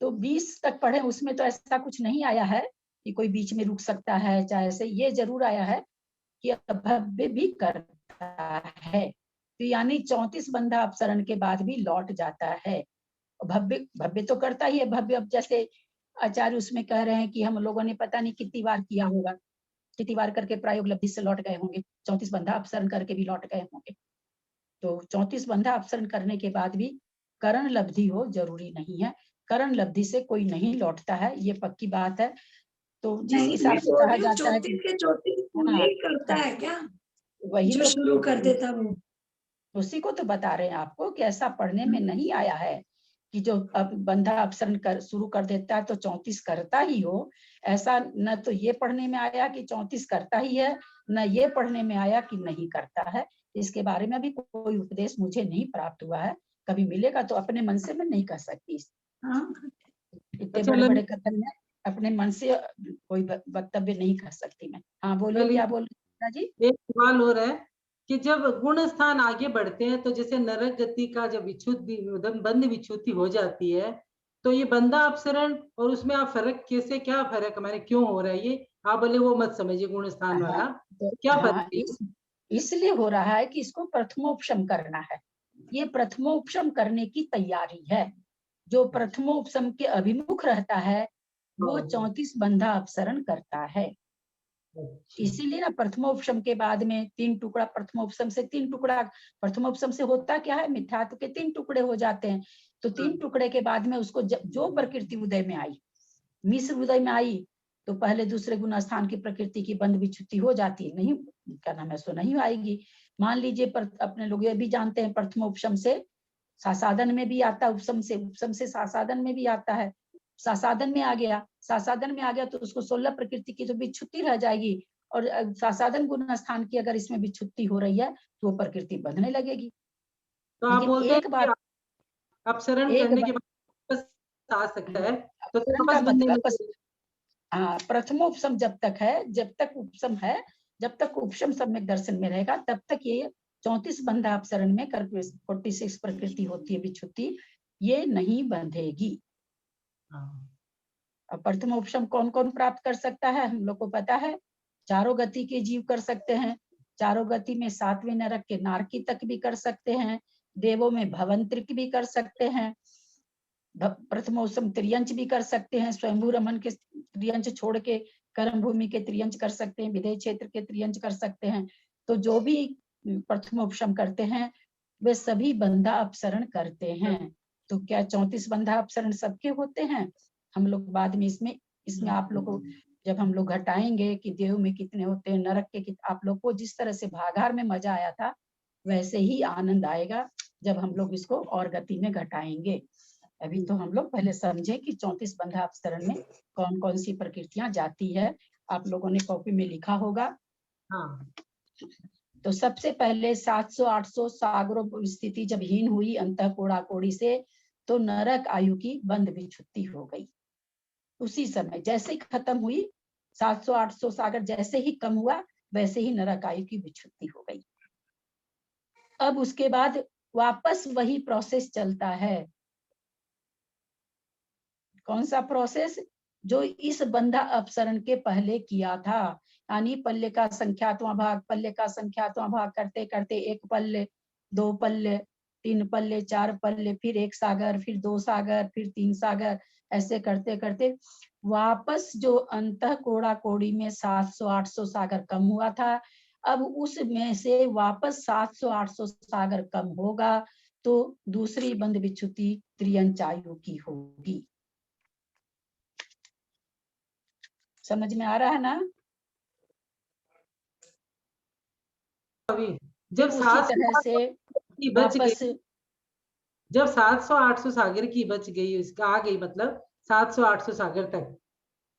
तो 20 तक पढ़े, उसमें तो ऐसा कुछ नहीं आया है कि कोई बीच में रुक सकता है, चाहे ऐसे। ये जरूर आया है कि अभव्य भी करता है, तो यानी 34 बंधा अपसरण के बाद भी लौट जाता है। भव्य तो करता ही है। भव्य, अब जैसे आचार्य उसमें कह रहे हैं कि हम लोगों ने पता नहीं कितनी बार किया होगा, कितनी बार करके प्रायोग लब्धि से लौट गए होंगे, 34 बंधा अपसरण करके भी लौट गए होंगे। तो 34 बंधा अपसरण करने के बाद भी करण लब्धि हो जरूरी नहीं है, करण लब्धि से कोई नहीं लौटता है, ये पक्की बात है। तो जिस नहीं, हिसाब मैं से बोल कहा रही हूँ जाता है 34 कि के 34 पूरे हाँ, ही करता है क्या? वही जो तो शुरू कर देता वो। उसी को तो बता रहे हैं आपको कि ऐसा पढ़ने में नहीं आया है कि जो अब बंधा अपसरण कर शुरू कर देता है तो 34 करता ही हो। ऐसा न तो ये पढ़ने में आया कि 34 करता ही है, न ये पढ़ने में आया कि नहीं करता है। इसके बारे में अभी कोई उपदेश मुझे नहीं प्राप्त हुआ है, कभी मिलेगा तो अपने मन से मैं नहीं कर सकती। हाँ, इतने अच्छा, बड़े बड़े कथन में अपने मन से कोई वक्तव्य नहीं कर सकती मैं। हाँ बोलिए, क्या बोल रहे जी? एक सवाल हो रहा है कि जब गुण स्थान आगे बढ़ते हैं तो जैसे नरक गति का जब विच्छुद्धि बंध विच्छुद्धि हो जाती है, तो ये बंधा अपसरण और उसमें आप फर्क कैसे, क्या फर्क हमारे क्यों हो रहा है? ये आप बोले वो मत समझिए गुण स्थान वाला, हाँ, तो क्या फर्क हाँ, है? इसलिए हो रहा है कि इसको प्रथमोपशम करना है। ये प्रथमोपशम करने की तैयारी है। जो प्रथमोपशम के अभिमुख रहता है वो 34 बंधा अपसरण करता है। इसीलिए ना प्रथमोपशम के बाद में 3 टुकड़ा, प्रथमोपशम से 3 टुकड़ा, प्रथमोपशम से होता क्या है, मिथ्यात्व के 3 टुकड़े हो जाते हैं। तो 3 टुकड़े के बाद में उसको जो प्रकृति उदय में आई, मिश्र उदय में आई, तो पहले दूसरे गुण स्थान की प्रकृति की बंध विच्छुद्धि हो जाती है, नहीं क्या नाम है, सो नहीं आएगी। मान लीजिए अपने लोग ये भी जानते हैं प्रथमोपशम से सासाधन में भी आता है, उपशम से सासाधन में भी आता है। सासाधन में आ गया तो उसको 16 प्रकृति की तो विच्छुद्धि रह जाएगी, और सासाधन गुण स्थान की अगर इसमें विच्छुद्धि हो रही है तो वो प्रकृति बंधने लगेगी। तो आप लेकिन बोलते हैं एक बात, कि अपसरण करने के बाद बस आ सकता है, तो अपसरण बस का बनने मतलब लगे। हाँ, प्रथमोपशम जब तक है, जब तक उपशम है, जब तक उपशम सम्यक दर्शन में रहेगा तब तक ये 34 बंधा अपसरण में 46 प्रकृति होती है विच्छुद्धि, ये नहीं बंधेगी। अब प्रथमोपशम कौन कौन प्राप्त कर सकता है, हम लोग को पता है। चारों गति के जीव कर सकते हैं, चारों गति में 7वें नरक के नारकी तक भी कर सकते हैं, देवों में भवंत्रिक भी कर सकते हैं, प्रथमोपशम त्रियंच भी कर सकते हैं, स्वयंभू रमन के त्रियंच छोड़ के कर्म भूमि के त्रियंच कर सकते हैं, विदेह क्षेत्र के त्रियंच कर सकते हैं। तो जो भी प्रथमोपशम करते हैं वे सभी बंधा अपसरण करते हैं। तो क्या 34 बंधा अपसरण सबके होते हैं? हम लोग बाद में इसमें आप लोग को जब हम लोग घटाएंगे कि देव में कितने होते हैं, नरक के आप लोग को जिस तरह से भागार में मजा आया था वैसे ही आनंद आएगा जब हम लोग इसको और गति में घटाएंगे। अभी तो हम लोग पहले समझे कि 34 बंधा अपसरण में कौन कौन सी प्रकृतियां जाती है। आप लोगों ने कॉपी में लिखा होगा। हाँ। तो सबसे पहले 700-800 सागरों स्थिति जब हीन हुई अंतः कोड़ा कोड़ी से, तो नरक आयु की बंद विच्छुत्ति हो गई। उसी समय जैसे ही खत्म हुई 700-800 सागर जैसे ही कम हुआ वैसे ही नरक आयु की विच्छुत्ति हो गई। अब उसके बाद वापस वही प्रोसेस चलता है। कौन सा प्रोसेस? जो इस बंधा अपसरण के पहले किया था, यानी पल्ले का संख्यात्वा भाग, पल्ले का संख्यात्वा भाग करते करते 1 पल्ले, 2 पल्ले, 3 पल्ले, 4 पल्ले, फिर 1 सागर, फिर 2 सागर, फिर 3 सागर, ऐसे करते करते वापस जो अंतः कोड़ा कोड़ी में 700-800 सागर कम हुआ था, अब उसमें से वापस 700-800 सागर कम होगा तो दूसरी बंध विच्छुत्ति त्रियंचायु की होगी। समझ में आ रहा है ना? अभी जब उसी 700 तरह से की बच वापस गई, जब 700-800 सागर की बच गई, उसका आ गई मतलब 700-800 सागर तक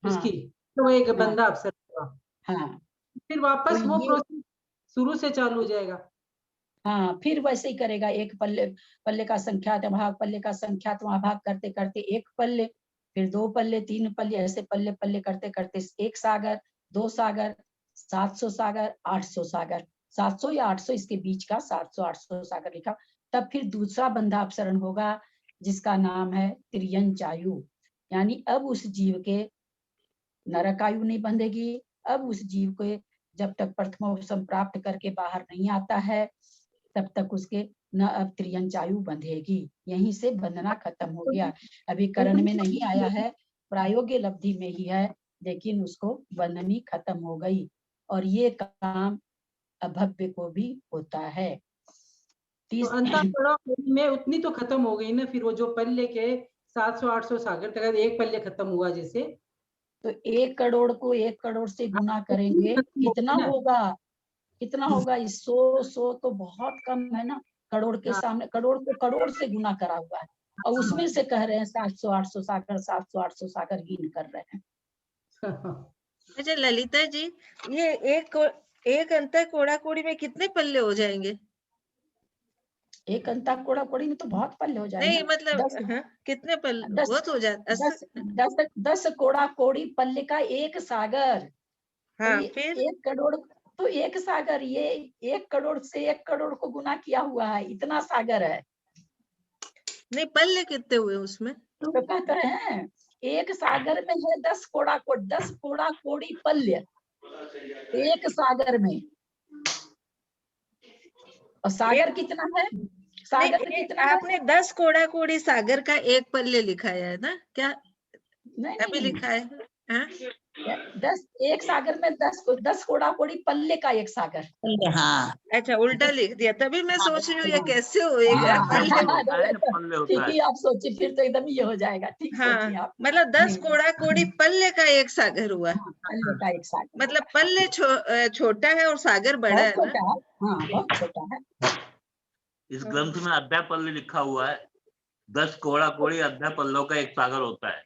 उसकी, तो वो एक बंदा अवसर हुआ। हाँ, फिर वापस तो वो ये प्रोसेस शुरू से चालू हो जाएगा। हाँ, फिर वैसे ही करेगा। 1 पल्ले का संख्यात भाग, पल्ले का संख्यात भाग करते करते 1 पल्ले, फिर 2 पल्ले, 3 पल्ले, ऐसे पल्ले पल्ले करते करते 1 सागर, 2 सागर, 700 सागर, 800 सागर, 700 या 800 इसके बीच का 700-800 सागर लिखा। तब फिर दूसरा बंधा अपसरण होगा जिसका नाम है त्रियंचायु, यानी अब उस जीव के नरक आयु नहीं बंधेगी। अब उस जीव को जब तक प्रथमोपसम प्राप्त करके बाहर नहीं आता है तब तक उसके न अब त्रियंचायु बंधेगी। यहीं से बंधना खत्म हो गया। अभी करण में नहीं आया है, प्रायोग्य लब्धि में ही है, लेकिन उसको बंधनी खत्म हो गई। और ये काम अभव्य को भी होता है। तो अंतः में उतनी तो खत्म हो गई ना, फिर वो जो पल्ले के 700-800 सागर तक 1 पल्ले खत्म हुआ जैसे, तो 1 करोड़ को 1 करोड़ से गुना करेंगे कितना होगा? कितना होगा? 100 तो बहुत कम है ना। करोड़ के सामने करोड़ को करोड़ से गुना करा हुआ है और उसमें से कह रहे हैं 700-800 सागर, 700-800 सागर गिन कर रहे हैं। अच्छा ललिता जी, ये एक अंतः कोड़ा कोड़ी में कितने पल्ले हो जाएंगे? एक अंता कोड़ा कोड़ी में तो बहुत पल्ले हो जाएंगे। नहीं मतलब 10 कितने पल्ले 10 बहुत हो जाते? 10 कोड़ा कोड़ी पल्ले का 1 सागर। हाँ, तो फिर 1 करोड़ तो 1 सागर, ये 1 करोड़ से 1 करोड़ को गुना किया हुआ है, इतना सागर है। नहीं, पल्ले कितने हुए उसमें? तो कहते हैं 1 सागर में है 10 कोड़ा कोड़ी पल्य 1 सागर में। और सागर कितना है? सागर नहीं, कितना है? आपने 10 कोड़ा कोड़ी सागर का 1 पल्ले लिखाया है ना क्या? नहीं अभी नहीं, लिखा है? हाँ? 1 सागर में 10 कोड़ा कोड़ी पल्ले का 1 सागर। हाँ, अच्छा, उल्टा लिख दिया, तभी मैं सोच रही हूँ ये कैसे होएगा पल्ले। ठीक है, आप सोचिए फिर तो एकदम ये हो जाएगा। ठीक सोचिए हाँ, आप। मतलब 10 कोड़ा कोड़ी पल्ले का 1 सागर हुआ। पल्ले का 1 सागर, मतलब पल्ले छोटा है और सागर बड़ा बहुत है ना? छोटा है। हाँ, बहुत छोटा है। इस ग्रंथ में अध्याय पल्ले लिखा हुआ है, 10 कोड़ा कोड़ी अध्याय पल्लों का 1 सागर होता है।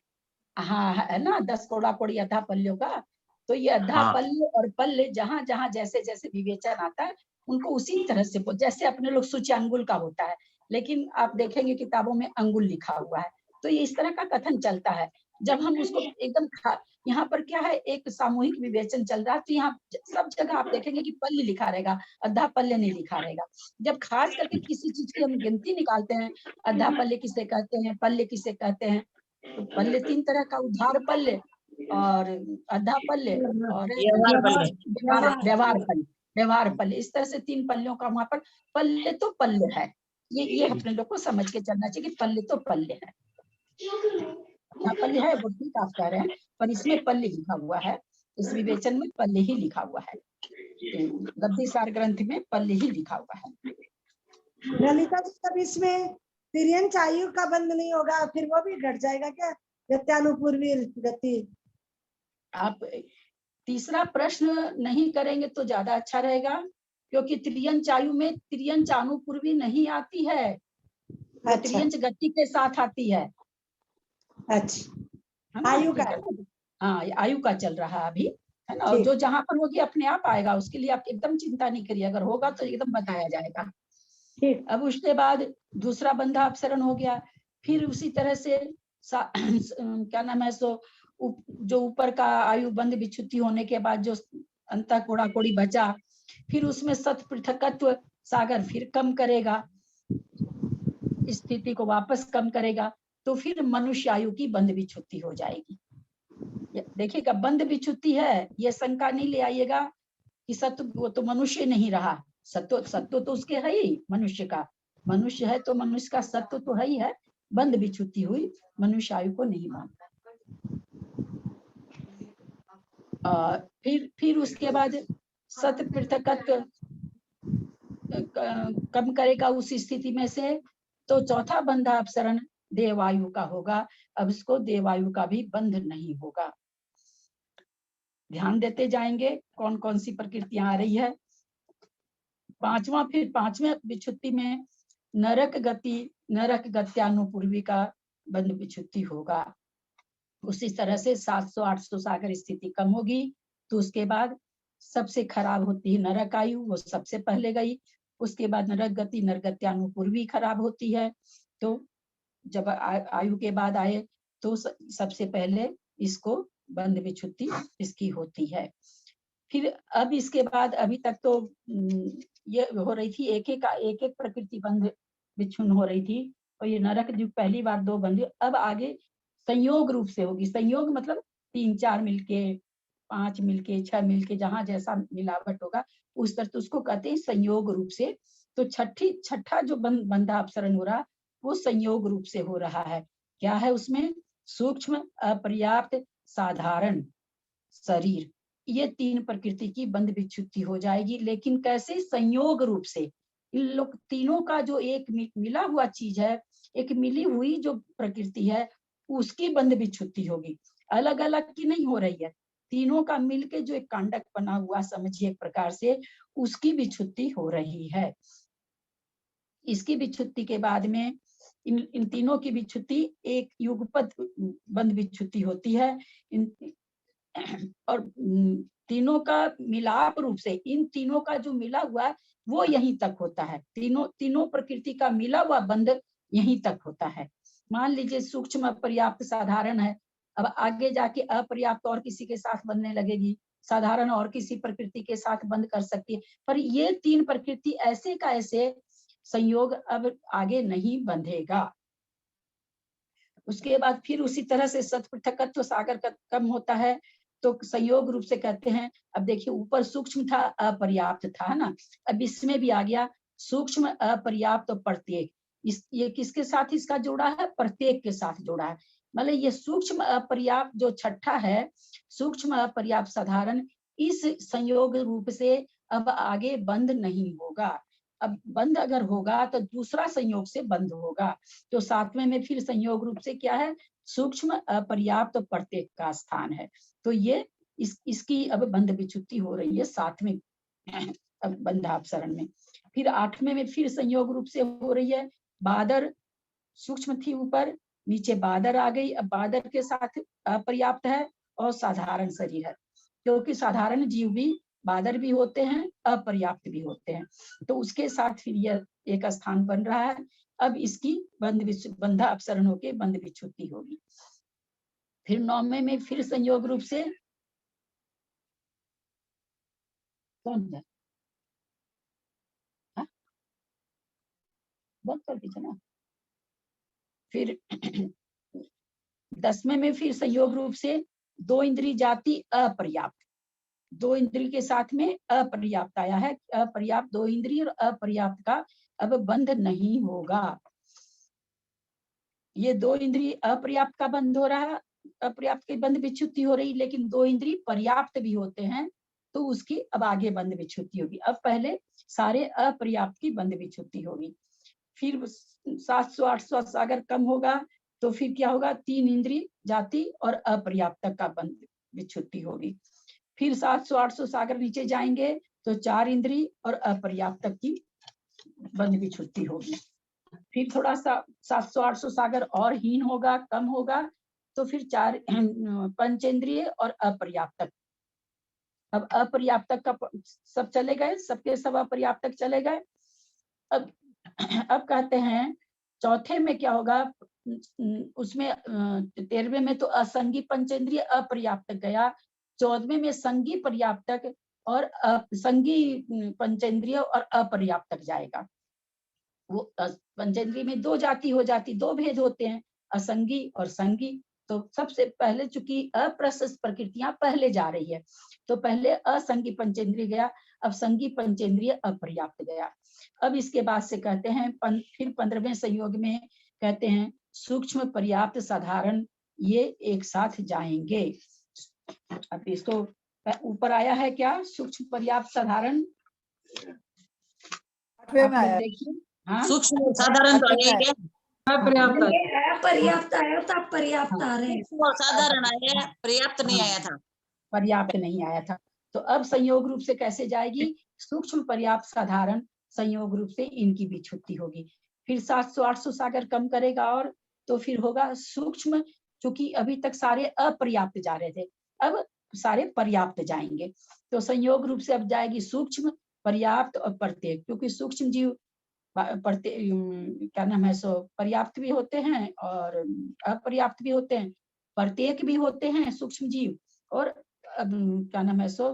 हाँ, है ना, 10 कोड़ा कोड़ी अधा पल्लों का। तो ये अधा हाँ। पल्ले और पल्ले जहाँ जहाँ जैसे जैसे विवेचन आता है उनको उसी तरह से, जैसे अपने लोग सूची अंगुल का होता है, लेकिन आप देखेंगे किताबों में अंगुल लिखा हुआ है। तो ये इस तरह का कथन चलता है। जब हम उसको एकदम यहाँ पर क्या है, एक सामूहिक विवेचन चल रहा है, तो यहाँ सब जगह आप देखेंगे कि पल्ले लिखा रहेगा, अधा पल्ले नहीं लिखा रहेगा। जब खास करके किसी चीज की हम गिनती निकालते हैं, अधा पल्ले किसे कहते हैं, पल्ले किसे कहते हैं, तो पल्ले 3 तरह का, उधार पल्ले और अधा पल्ले और व्यवहार पल्ले। इस तरह से 3 पल्लों का वहां पर पल्ले तो पल्ले है। ये अपने लोग को समझ के चलना चाहिए कि पल्ले तो पल्ले है। क्या पल्ले है वो ठीक आप कह रहे हैं, पर इसमें पल्ले लिखा हुआ है, इस विवेचन में पल्ले ही लिखा हुआ है, गद्दी सार ग्रंथ में पल्ले ही लिखा हुआ है। ललिता जी, तब इसमें तिर्यंच आयु का बंध नहीं होगा, फिर वो भी घट जाएगा क्या? गत्यानुपूर्वी गति। आप तीसरा प्रश्न नहीं करेंगे तो ज्यादा अच्छा रहेगा, क्योंकि त्रियंच आयु में त्रियंच अनुपूर्वी नहीं आती है, वो अच्छा त्रियंच गति के साथ आती है। अच्छा, है ना? आयु का। ठीक है ना? हाँ, ये आयु का चल रहा है अभी, है ना? और ठीक। जो जहां पर होगी अपने आप आएगा, उसके लिए आप एकदम चिंता नहीं करिए, अगर होगा तो एकदम बताया जाएगा। ठीक। अब उसके बाद दूसरा बंधा अपसरण हो गया, फिर उसी तरह से क्या नाम है सो जो ऊपर का आयु बंध विच्युति होने के बाद जो अंतः कोड़ा कोड़ी बचा, फिर उसमें सत पृथकत्व सागर फिर कम करेगा, स्थिति को वापस कम करेगा, तो फिर मनुष्य आयु की बंध विच्युति हो जाएगी। देखिएगा, बंध विच्युति है, ये शंका नहीं ले आइएगा कि सत्व वो तो मनुष्य नहीं रहा, सत्व तो उसके है ही, मनुष्य का, मनुष्य है तो मनुष्य का सत्व तो है ही है, बंध विच्युति हुई, मनुष्य आयु को नहीं मानता। फिर उसके बाद सत पृथकत्व कम करेगा उस स्थिति में से, तो चौथा बंधा अपसरण देवायु का होगा। अब इसको देवायु का भी बंध नहीं होगा। ध्यान देते जाएंगे कौन कौन सी प्रकृतियां आ रही है। फिर पांचवें विच्युति में नरक गत्यानुपूर्वी का बंध विच्युति होगा। उसी तरह से 700-800 सागर स्थिति कम होगी, तो उसके बाद सबसे खराब होती है नरक आयु, वो सबसे पहले गई। उसके बाद नरक गति नरगत्यानुपूर्वी खराब होती है, तो जब आयु के बाद आए तो सबसे पहले इसको बंध विच्युति इसकी होती है। फिर अब इसके बाद अभी तक तो ये हो रही थी, एक एक प्रकृति बंध विच्छुन्न हो रही थी, और ये नरक जो पहली बार 2 बंध, अब आगे संयोग रूप से होगी। संयोग मतलब 3-4 मिलके, 5 मिलके, 6 मिलके, जहां जैसा मिलावट होगा उस तरह, तो उसको कहते हैं संयोग रूप से। तो छठा जो बंधा अपसरण हो रहा, वो संयोग रूप से हो रहा है। क्या है उसमें? सूक्ष्म, अपर्याप्त, साधारण शरीर, ये 3 प्रकृति की बंध विच्युति हो जाएगी। लेकिन कैसे? संयोग रूप से। इन लोग तीनों का जो एक मिला हुआ चीज है, एक मिली हुई जो प्रकृति है, उसकी बंध विच्युति होगी, अलग अलग की नहीं हो रही है। तीनों का मिलके जो एक कांडक बना हुआ समझिए एक प्रकार से, उसकी विच्युति हो रही है। इसकी विच्युति के बाद में इन तीनों की विच्युति एक युगपत बंध विच्युति होती है। और तीनों का मिलाप रूप से, इन तीनों का जो मिला हुआ है वो यहीं तक होता है। तीनों प्रकृति का मिला हुआ बंध यहीं तक होता है। मान लीजिए सूक्ष्म अपर्याप्त साधारण है, अब आगे जाके अपर्याप्त और किसी के साथ बंधने लगेगी, साधारण और किसी प्रकृति के साथ बंध कर सकती है, पर ये 3 प्रकृति ऐसे का ऐसे संयोग अब आगे नहीं बंधेगा। उसके बाद फिर उसी तरह से सत पृथकत्व सागर का कम होता है, तो संयोग रूप से कहते हैं। अब देखिए, ऊपर सूक्ष्म था, अपर्याप्त था ना, अब इसमें भी आ गया सूक्ष्म, अपर्याप्त, प्रत्येक। ये किसके साथ इसका जोड़ा है? प्रत्येक के साथ जोड़ा है। मतलब ये सूक्ष्म अपर्याप्त जो छठा है, सूक्ष्म अपर्याप्त साधारण, इस संयोग रूप से अब आगे बंध नहीं होगा। अब बंध अगर होगा तो दूसरा संयोग से बंध होगा। तो 7वें में फिर संयोग रूप से क्या है? सूक्ष्म, अपर्याप्त, प्रत्येक का स्थान है। तो ये इसकी अब बंध विच्युति हो रही है 7वें बंधापसरण में। फिर 8वें में फिर संयोग रूप से हो रही है। बादर सूक्ष्म थी ऊपर, नीचे बादर आ गई। अब बादर के साथ अपर्याप्त है और साधारण शरीर है, क्योंकि साधारण जीव भी बादर भी होते हैं, अपर्याप्त भी होते हैं, तो उसके साथ फिर यह एक स्थान बन रहा है। अब इसकी बंधा अपसरण होके बंध विच्युति होगी। फिर 9वें में फिर संयोग रूप से कौन है? बंद कर दीजिए ना। फिर 10वें में फिर संयोग रूप से 2 इंद्रिय जाति अपर्याप्त, 2 इंद्रिय के साथ में अपर्याप्त आया है। अपर्याप्त 2 इंद्रिय और अपर्याप्त का अब बंध नहीं होगा। ये 2 इंद्रिय अपर्याप्त का बंध हो रहा है, अपर्याप्त के बंध विच्युति हो रही, लेकिन 2 इंद्रिय पर्याप्त भी होते हैं, तो उसकी अब आगे बंध विच्युति होगी। अब पहले सारे अपर्याप्त की बंध विच्युति होगी। फिर 700-800 सागर कम होगा तो फिर क्या होगा, 3 इंद्रिय जाति और अपर्याप्तक का बंध विच्छुत्ति होगी। फिर 700-800 सागर नीचे जाएंगे तो 4 इंद्रिय और अपर्याप्तक की बंध विच्छुत्ति होगी। फिर थोड़ा सा 700-800 सागर और हीन होगा, कम होगा, तो फिर 4 पंचेंद्रिय और अपर्याप्तक। अब अपर्याप्तक का सब चले गए, सबके सब अपर्याप्तक चले गए। अब कहते हैं चौथे में क्या होगा, उसमें 13वें में तो असंगी पंचेंद्रिय अपर्याप्तक गया, 14वें में संगी पर्याप्तक और संगी पंचेंद्रिय और अपर्याप्तक जाएगा। वो पंचेंद्रिय में 2 जाति हो जाती, 2 भेद होते हैं, असंगी और संगी। तो सबसे पहले चूंकि अप्रशस्त प्रकृतियां पहले जा रही है, तो पहले असंगी पंचेंद्रिय गया, अब संगी पंचेंद्रिय अपर्याप्त गया। अब इसके बाद से कहते हैं फिर 15वें संयोग में कहते हैं सूक्ष्म पर्याप्त साधारण, ये एक साथ जाएंगे। अब इसको ऊपर आया है क्या, सूक्ष्म पर्याप्त साधारण, 8वें में आया। देखिए। हाँ, सूक्ष्म साधारण तो आया ही है, अपर्याप्त अपर्याप्त आया था, पर्याप्त आ रहे हैं। सूक्ष्म और साधारण आया, पर्याप्त नहीं आया था। पर्याप्त नहीं आया था। तो अब संयोग रूप से कैसे जाएगी, सूक्ष्म पर्याप्त साधारण संयोग रूप से इनकी विच्छुत्ति होगी। फिर 700-800 सागर कम करेगा और तो फिर होगा सूक्ष्म, क्योंकि अभी तक सारे अपर्याप्त जा रहे थे, अब सारे पर्याप्त जाएंगे। तो संयोग रूप से अब जाएगी सूक्ष्म, पर्याप्त और प्रत्येक, क्योंकि सूक्ष्म जीव क्या नाम है सो पर्याप्त भी होते हैं और अपर्याप्त भी होते हैं, प्रत्येक भी होते हैं सूक्ष्म जीव, और क्या नाम है सो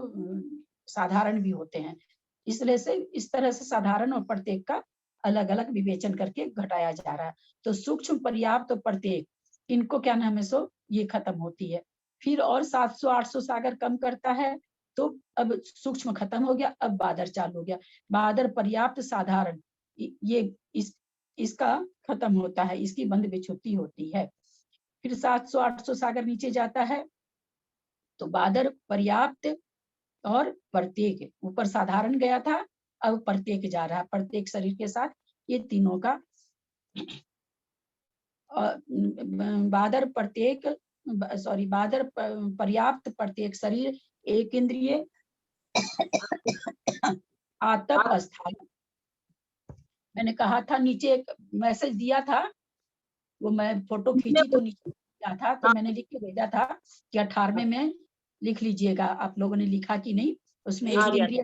साधारण भी होते हैं। इसलिए से इस तरह से साधारण और प्रत्येक का अलग अलग विवेचन करके घटाया जा रहा है। तो सूक्ष्म, पर्याप्त और प्रत्येक, इनको क्या नाम है सो ये खत्म होती है। फिर और 700-800 सागर कम करता है, तो अब सूक्ष्म खत्म हो गया, अब बादर चालू हो गया। बादर, पर्याप्त, साधारण, ये इसका खत्म होता है, इसकी बंध विच्छुत्ति होती है। फिर 700-800 सागर नीचे जाता है तो बादर, पर्याप्त और प्रत्येक, ऊपर साधारण गया था, अब प्रत्येक जा रहा है, प्रत्येक शरीर के साथ ये तीनों का बादर प्रत्येक बादर पर्याप्त, प्रत्येक शरीर, एक इंद्रिय, आतप, अस्थायी। मैंने कहा था नीचे एक मैसेज दिया था, वो मैं फोटो खींची तो नीचे दिया था, तो मैंने लिख के भेजा था कि 18वें में लिख लीजिएगा। आप लोगों ने लिखा कि नहीं, उसमें एक इंद्रिय,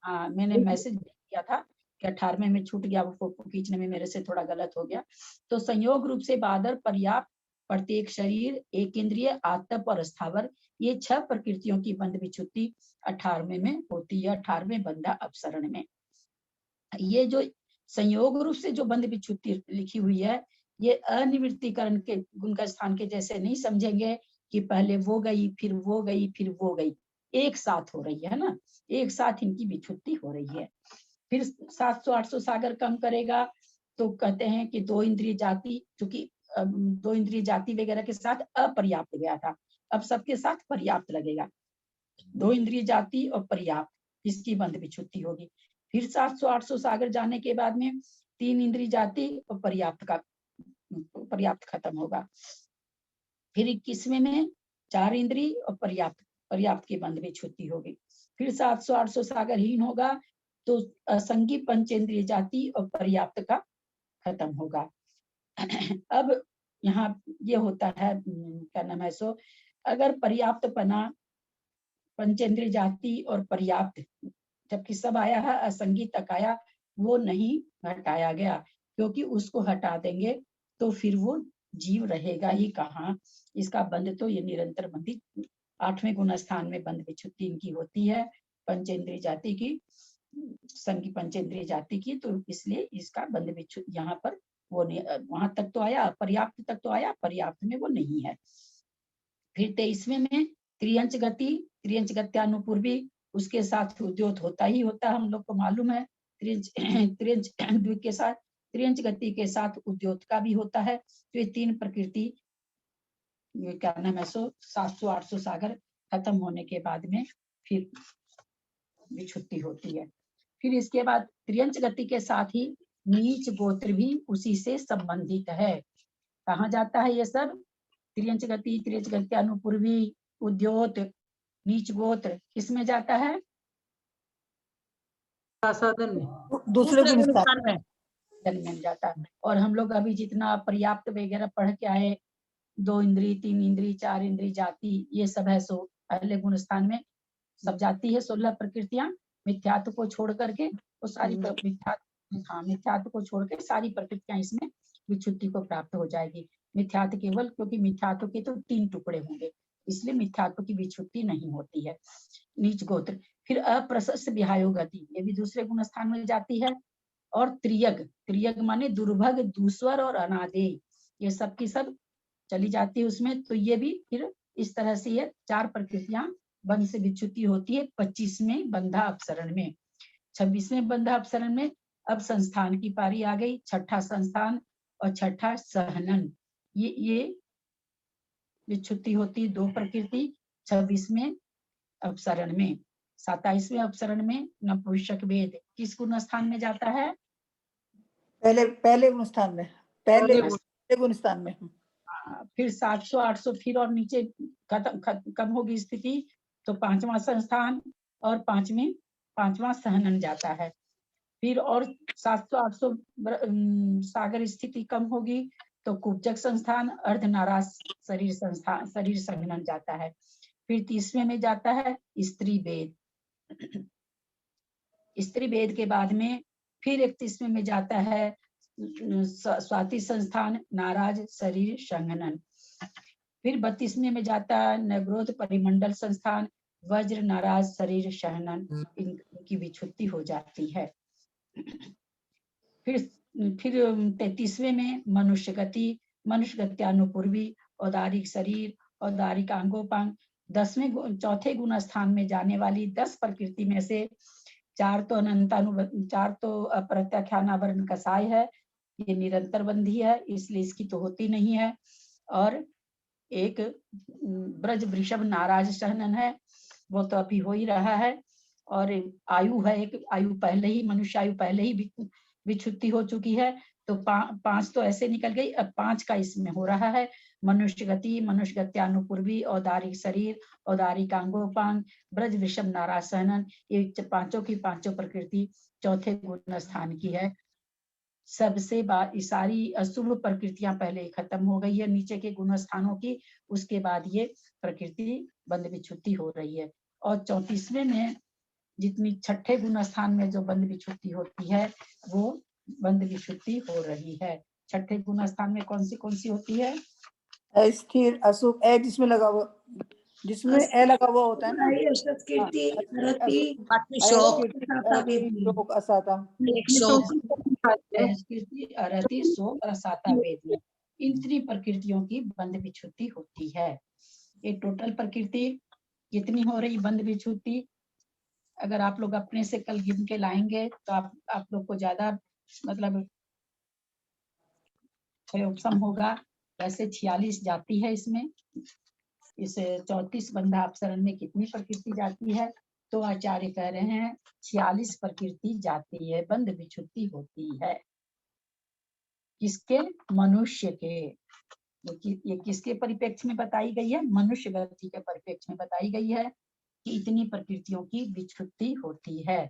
हाँ मैंने मैसेज दिया था कि 18वें में छूट गया, वो फोटो खींचने में मेरे से थोड़ा गलत हो गया। तो संयोग रूप से बादर, पर्याप्त, प्रत्येक शरीर, एक इंद्रिय, आतप और स्थावर, ये 6 प्रकृतियों की बंध विच्छुत्ति 18वें में होती है, 18वें बंधा अपसरण में। ये जो संयोग रूप से जो बंध विच्छुत्ति लिखी हुई है, ये अनिवृत्तिकरण के गुण का स्थान के जैसे नहीं समझेंगे कि पहले वो गई, फिर वो गई, फिर वो गई, एक साथ हो रही है ना, एक साथ इनकी विच्छुत्ति हो रही है। फिर 700-800 सागर कम करेगा तो कहते हैं कि 2 इंद्रिय जाति, क्योंकि 2 इंद्रिय जाति वगैरह के साथ अपर्याप्त गया था, अब सबके साथ पर्याप्त लगेगा। 2 इंद्रिय जाति और पर्याप्त, इसकी बंध विच्छुत्ति होगी। फिर 700-800 सागर जाने के बाद में 3 इंद्रिय जाति और पर्याप्त खत्म होगा। फिर 21वें में 4 इंद्रिय और पर्याप्त की बंध विच्छुत्ति होगी। फिर 700-800 सागर हीन होगा तो असंगी पंचेंद्रिय जाति और पर्याप्त का खत्म होगा। अब यहाँ ये होता है क्या नाम है सो, अगर पर्याप्त पना, पंचेंद्रिय जाति और पर्याप्त जबकि सब आया है, असंगी तक आया, वो नहीं हटाया गया, क्योंकि उसको हटा देंगे तो फिर वो जीव रहेगा ही कहाँ। इसका बंध तो ये निरंतर बंधी 8वें गुण स्थान में बंध विच्छुत्ति इनकी होती है, पंचेंद्रिय जाति की, संगी पंचेंद्रिय जाति की, तो इसलिए इसका बंध विच्छुत्ति यहाँ पर वो नहीं, वहां तक तो आया, पर्याप्त तक तो आया, पर्याप्त में वो नहीं है। फिर 23वें में त्रियंच गति, त्रियंच गत्यानुपूर्वी, उसके साथ उद्योत होता ही होता है, हम लोग को मालूम है। त्रियंच द्विक के साथ, त्रियंच गति के साथ उद्योत का भी होता है। तो ये 3 प्रकृति क्या नाम है सो 700-800 सागर खत्म होने के बाद में फिर विच्छुत्ति होती है। फिर इसके बाद त्रियंच गति के साथ ही नीच गोत्र भी उसी से संबंधित है। कहाँ जाता है ये सब? त्रियंच गति, त्रियंच गति, अनुपूर्वी, उद्योत, नीच गोत्र किसमें जाता है? साधन में। दूसरे गुण स्थान स्थान में। में जाता है। और हम लोग अभी जितना पर्याप्त वगैरह पढ़ के आए, 2 इंद्री, 3 इंद्री, 4 इंद्री, जाति, ये सब है। सो पहले गुण स्थान में सब जाती है। 16 प्रकृतियां मिथ्यात्व को छोड़ करके, वो सारी मिथ्यात्व को छोड़ के सारी प्रकृतियां इसमें विच्छुद्धि को प्राप्त हो जाएगी। मिथ्यात्व केवल, क्योंकि मिथ्यात्व के तो 3 टुकड़े होंगे, इसलिए मिथ्यात्व की विच्छुद्धि नहीं होती है। नीच गोत्र। फिर अप्रशस्त विहायो गति, ये भी दूसरे गुण स्थान में जाती है। और त्रियग, त्रियग माने दुर्भग, दूसर और अनादेय, ये सब की सब चली जाती है उसमें। तो ये भी फिर इस तरह से ये 4 प्रकृतियां बंध से विच्छुद्धि होती है। 25वें बंधा अपसरण में। 26वें बंधा अपसरण में अब संस्थान की पारी आ गई। छठा संस्थान और छठा सहनन, ये विच्छुद्धि होती 2 प्रकृति 26वें अपसरण में। 27वें अपसरण में नपुंसक वेद किस गुण स्थान में जाता है? पहले गुण स्थान में, पहले गुण स्थान में। फिर 700 800 फिर और नीचे कम होगी स्थिति, तो 5वां संस्थान और 5वां सहनन जाता है। फिर और 700 800 सागर स्थिति कम होगी तो कुब्जक संस्थान, अर्धनारास शरीर संस्थान, शरीर संघनन जाता है। फिर 30वें में जाता है स्त्री वेद। स्त्री वेद के बाद में फिर 31वें में जाता है स्वाति संस्थान, नाराज शरीर संघनन। फिर 32वें में जाता है नग्रोध परिमंडल संस्थान, वज्र नाराज शरीर सहनन, इनकी विच्छुद्धि हो जाती है। फिर 33वें में मनुष्य गति, मनुष्य गति अनुपूर्वी, औदारिक शरीर, औदारिक अंगोपांग। 10वें चौथे गुण स्थान में जाने वाली 10 प्रकृति में से 4 तो अनंतानु, 4 तो अप्रत्याख्यानावरण कसाय है, ये निरंतर बंधी है, इसलिए इसकी तो होती नहीं है। और एक ब्रज वृषभ नाराज सहनन है, वो तो अभी हो ही रहा है। और आयु है, एक आयु पहले ही, मनुष्य आयु पहले ही विच्छुद्धि हो चुकी है, तो 5 तो ऐसे निकल गई। अब 5 का इसमें हो रहा है। मनुष्य गति, मनुष्य गत्यानुपूर्वी, औदारिक शरीर, औदारिक अंगोपांग, ब्रज वृषभ नाराज सहनन, ये 5 की 5 प्रकृति चौथे गुण स्थान की है। सबसे सारी अशुभ प्रकृतियां पहले खत्म हो गई है नीचे के गुण स्थानों की, उसके बाद ये प्रकृति बंध विच्छुद्धि हो रही है। और 34वें में जितनी छठे गुण स्थान में जो बंध विच्छुद्धि होती है वो बंध विच्छुद्धि हो रही है। छठे गुण स्थान में कौन सी होती है? स्थिर, अशुभ, ए जिसमें लगा हुआ, जिसमें ए लगा हुआ होता है ना, कीर्ति, रति, शोक, असाता, कीर्ति, अरति, शोक, रसाता, वेद, इन 3 प्रकृतियों की बंध विच्छुद्धि होती है। ये टोटल प्रकृति कितनी हो रही बंध विच्छुद्धि? अगर आप लोग अपने से कल गिन के लाएंगे तो आप लोग को ज्यादा मतलब उपशम होगा। वैसे 46 जाती है इसमें। इस 34 बंधा अपसरण में कितनी प्रकृति जाती है? तो आचार्य कह रहे हैं 46 प्रकृति जाती है, बंध विच्छुद्धि होती है। किसके? मनुष्य के। ये किसके परिप्रेक्ष्य में बताई गई है? मनुष्य गति के परिप्रेक्ष्य में बताई गई है कि इतनी प्रकृतियों की विच्छुद्धि होती है।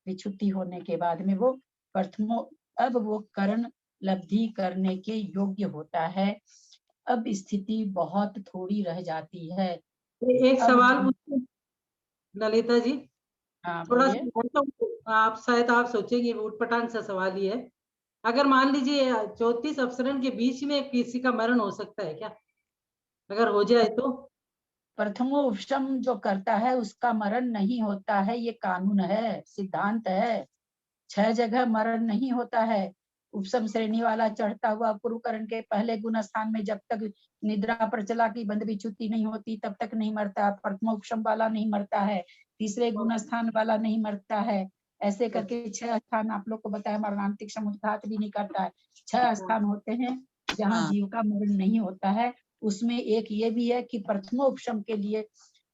विच्छुद्धि होने के बाद में वो प्रथमो, अब वो करण लब्धि करने के योग्य होता है। अब स्थिति बहुत थोड़ी रह जाती है। एक सवाल पूछूं ललिता जी? हाँ, थोड़ा सा आप शायद आप सोचेंगे उटपटांग सा सवाल ही है। अगर मान लीजिए 34 अपसरण के बीच में किसी का मरण हो सकता है क्या? अगर हो जाए तो? प्रथमो उपशम जो करता है उसका मरण नहीं होता है, ये कानून है, सिद्धांत है। 6 जगह मरण नहीं होता है। उपशम श्रेणी वाला चढ़ता हुआ पूर्वकरण के पहले गुण स्थान में जब तक निद्रा प्रचला की बंध विच्छुद्धि नहीं होती तब तक नहीं मरता। प्रथम उपशम वाला नहीं मरता है, तीसरे गुण स्थान वाला नहीं मरता है। ऐसे करके 6 स्थान आप लोग को बताया, मरणांतिक समुद्घात भी नहीं करता है। 6 स्थान होते हैं जहाँ जीव का मरण नहीं होता है। उसमें एक ये भी है कि प्रथमोपशम के लिए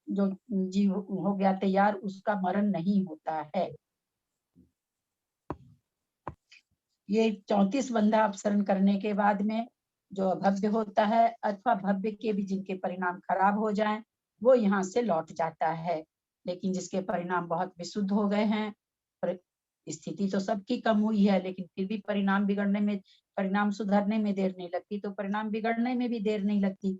जो जीव हो गया तैयार उसका मरण नहीं होता है। ये 34 बंधा अपसरण करने के बाद में जो अभव्य होता है अथवा भव्य के भी जिनके परिणाम खराब हो जाएं वो यहाँ से लौट जाता है। लेकिन जिसके परिणाम बहुत विशुद्ध हो गए हैं, स्थिति तो सबकी कम हुई है, लेकिन फिर भी परिणाम बिगड़ने में, परिणाम सुधरने में देर नहीं लगती, तो परिणाम बिगड़ने में भी देर नहीं लगती।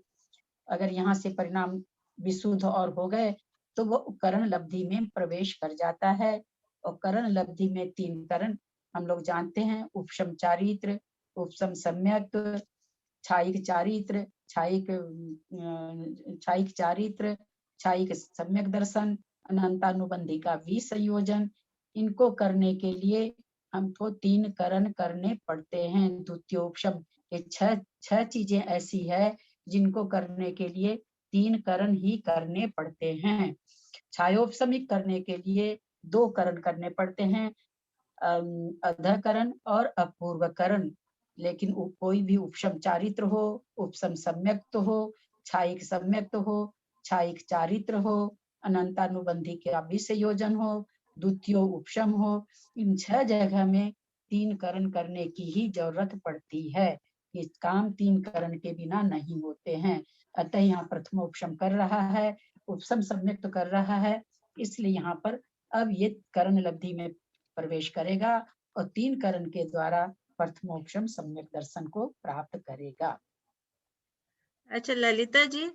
अगर यहाँ से परिणाम विशुद्ध और हो गए तो वो करण लब्धि में प्रवेश कर जाता है। और करण लब्धि में 3 करण हम लोग जानते हैं, उपशम चारित्र, उपशम सम्यक, छायिक चारित्र, छायिक चारित्र, छायिक सम्यक दर्शन, अनंतानुबंधी का विसंयोजन। इनको करने के लिए हमको 3 करण करने पड़ते हैं। द्वितीयोपशम, ये 6 चीजें ऐसी है जिनको करने के लिए 3 करण ही करने पड़ते हैं। छायोपशमिक करने के लिए 2 करण करने पड़ते हैं, अधकरण और अपूर्वकरण। लेकिन कोई भी उपशम चारित्र हो, उपशम सम्यक्त हो, छायिक सम्यक्त हो, छायिक चारित्र हो, अनंतानुबंधी का विसंयोजन हो, द्वितीय उपशम हो, इन 6 जगह में 3 करण करने की ही जरूरत पड़ती है। ये काम 3 करण के बिना नहीं होते हैं। अतः यहाँ प्रथम उपशम कर रहा है, उपशम सम्यक्त कर रहा है, इसलिए यहाँ पर अब ये करण लब्धि में प्रवेश करेगा और 3 करण के द्वारा प्रथमोपशम सम्यक दर्शन को प्राप्त करेगा। अच्छा ललिता जी,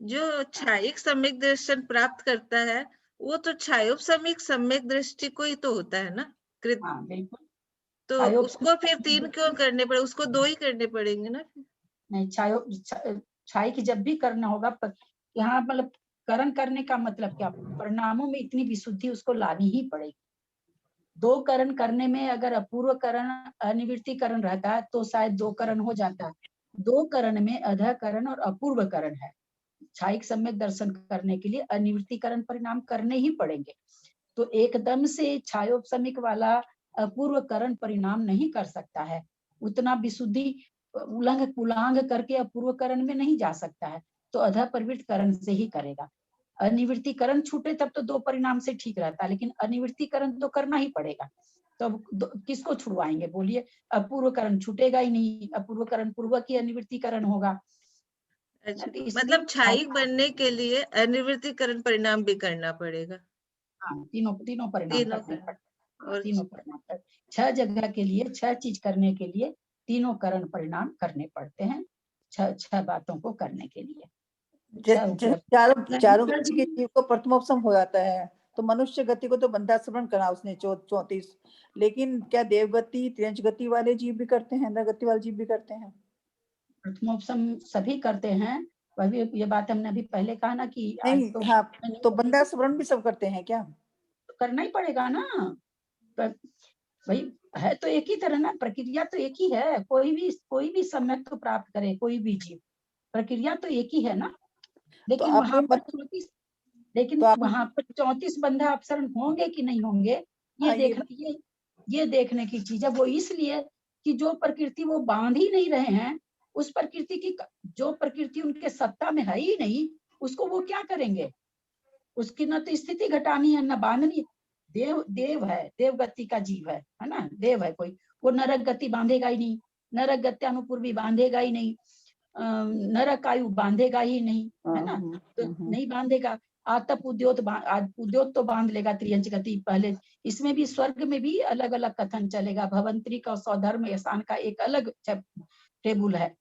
जो छायिक सम्यक दर्शन प्राप्त करता है वो तो छायोपशमिक सम्यक दृष्टि को ही तो होता है ना कृत। हाँ बिल्कुल। तो उसको फिर 3 क्यों करने पड़े, उसको 2 ही करने पड़ेंगे ना। नहीं, छाई की जब भी करना होगा, यहाँ मतलब करण करने का मतलब क्या, परिणामों में इतनी विशुद्धि उसको लानी ही पड़ेगी। 2 करण करने में अगर अपूर्व करण अनिवृत्तिकरण रहता है तो शायद 2 करण हो जाता है। 2 करण में अधकरण और अपूर्व करण है। छायिक सम्यक दर्शन करने के लिए अनिवृत्तिकरण परिणाम करने ही पड़ेंगे। तो एकदम से छायोपशमिक वाला अपूर्व करण परिणाम नहीं कर सकता है, उतना विशुद्धि उलंघ पुलांग करके अपूर्व करण में नहीं जा सकता है, तो अध परिवृत्त करण से ही करेगा। अनिवृत्तिकरण छूटे तब तो 2 परिणाम से ठीक रहता है, लेकिन अनिवृत्तिकरण तो करना ही पड़ेगा। तो अब किसको छुड़वाएंगे बोलिए, अपूर्वकरण छूटेगा ही नहीं, अपूर्वकरण पूर्वक ही अनिवृत्तिकरण होगा। अच्छा, तो मतलब छायिक बनने के लिए अनिवृत्तिकरण परिणाम भी करना पड़ेगा। हाँ, तीनों परिणाम तीनों करने करण। पड़ते, और तीनों परिणाम 6 जगह के लिए 6 चीज करने के लिए तीनों करण परिणाम करने पड़ते हैं, 6 बातों को करने के लिए। चारों गति के जीव को प्रथमोपशम हो जाता है, तो मनुष्य गति को तो बंधाश्रवण करा उसने 34, लेकिन क्या देवगति त्रियंच गति वाले जीव भी करते हैं, नर गति वाले जीव भी करते हैं? प्रथमोपशम सभी करते हैं, वही ये बात हमने अभी पहले कहा ना कि नहीं, तो, हाँ, तो बंधाश्रवण भी सब करते हैं क्या? तो करना ही पड़ेगा ना, भाई है तो एक ही तरह ना, प्रक्रिया तो एक ही है। कोई भी सम्यक तो प्राप्त करे, कोई भी जीव, प्रक्रिया तो एक ही है ना। लेकिन तो वहां पर 34, लेकिन तो वहां पर 34 बंधा अपसरण होंगे कि नहीं होंगे, ये देखने की चीज है। वो इसलिए कि जो प्रकृति वो बांध ही नहीं रहे हैं, उस प्रकृति की, जो प्रकृति उनके सत्ता में है ही नहीं, उसको वो क्या करेंगे, उसकी न तो स्थिति घटानी है न बांधनी। देव है, देव गति का जीव है ना, देव है कोई, वो नरक गति बांधेगा ही नहीं, नरक गत्यानुपूर्वी बांधेगा ही नहीं, नरक आयु बांधेगा ही नहीं, है ना, तो नहीं बांधेगा। आतप उद्योत तो बांध लेगा त्रियंच गति पहले। इसमें भी स्वर्ग में भी अलग अलग कथन चलेगा, भवंतरिक और स्वधर्म एहसान का एक अलग टेबुल है,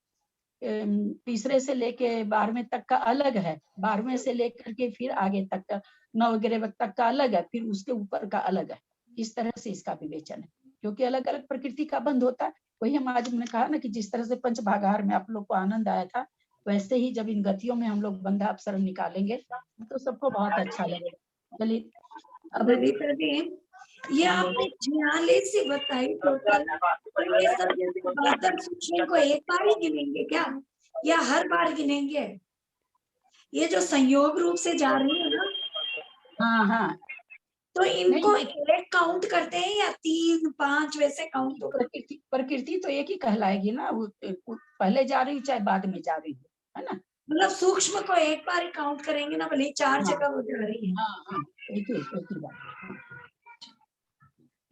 तीसरे से लेके 12वें तक का अलग है, 12वें से लेकर के फिर आगे तक का 9 तक का अलग है, फिर उसके ऊपर का अलग है। इस तरह से इसका विवेचन है, क्योंकि अलग अलग प्रकृति का बंध होता है। वही हम आज हमने कहा ना कि जिस तरह से पंचभागाहार में आप लोग को आनंद आया था, वैसे ही जब इन गतियों में हम लोग बंधा अपसरण निकालेंगे तो सबको बहुत अच्छा लगेगा। चलिए अब ये आपने 46 से बताई टोटल, तो ये सब 72 सूक्ष्म को एक बार ही गिनेंगे क्या, या हर बार गिनेंगे? ये जो संयोग रूप से जा रही है ना, हाँ, तो इनको एक काउंट करते हैं या 3, 5 वैसे काउंट होगा? प्रकृति तो एक ही कहलाएगी ना, वो पहले जा रही चाहे बाद में जा रही है ना, मतलब सूक्ष्म को एक बार ही काउंट करेंगे ना, भले 4 जगह वो जा रही है। हाँ, एक ही बात।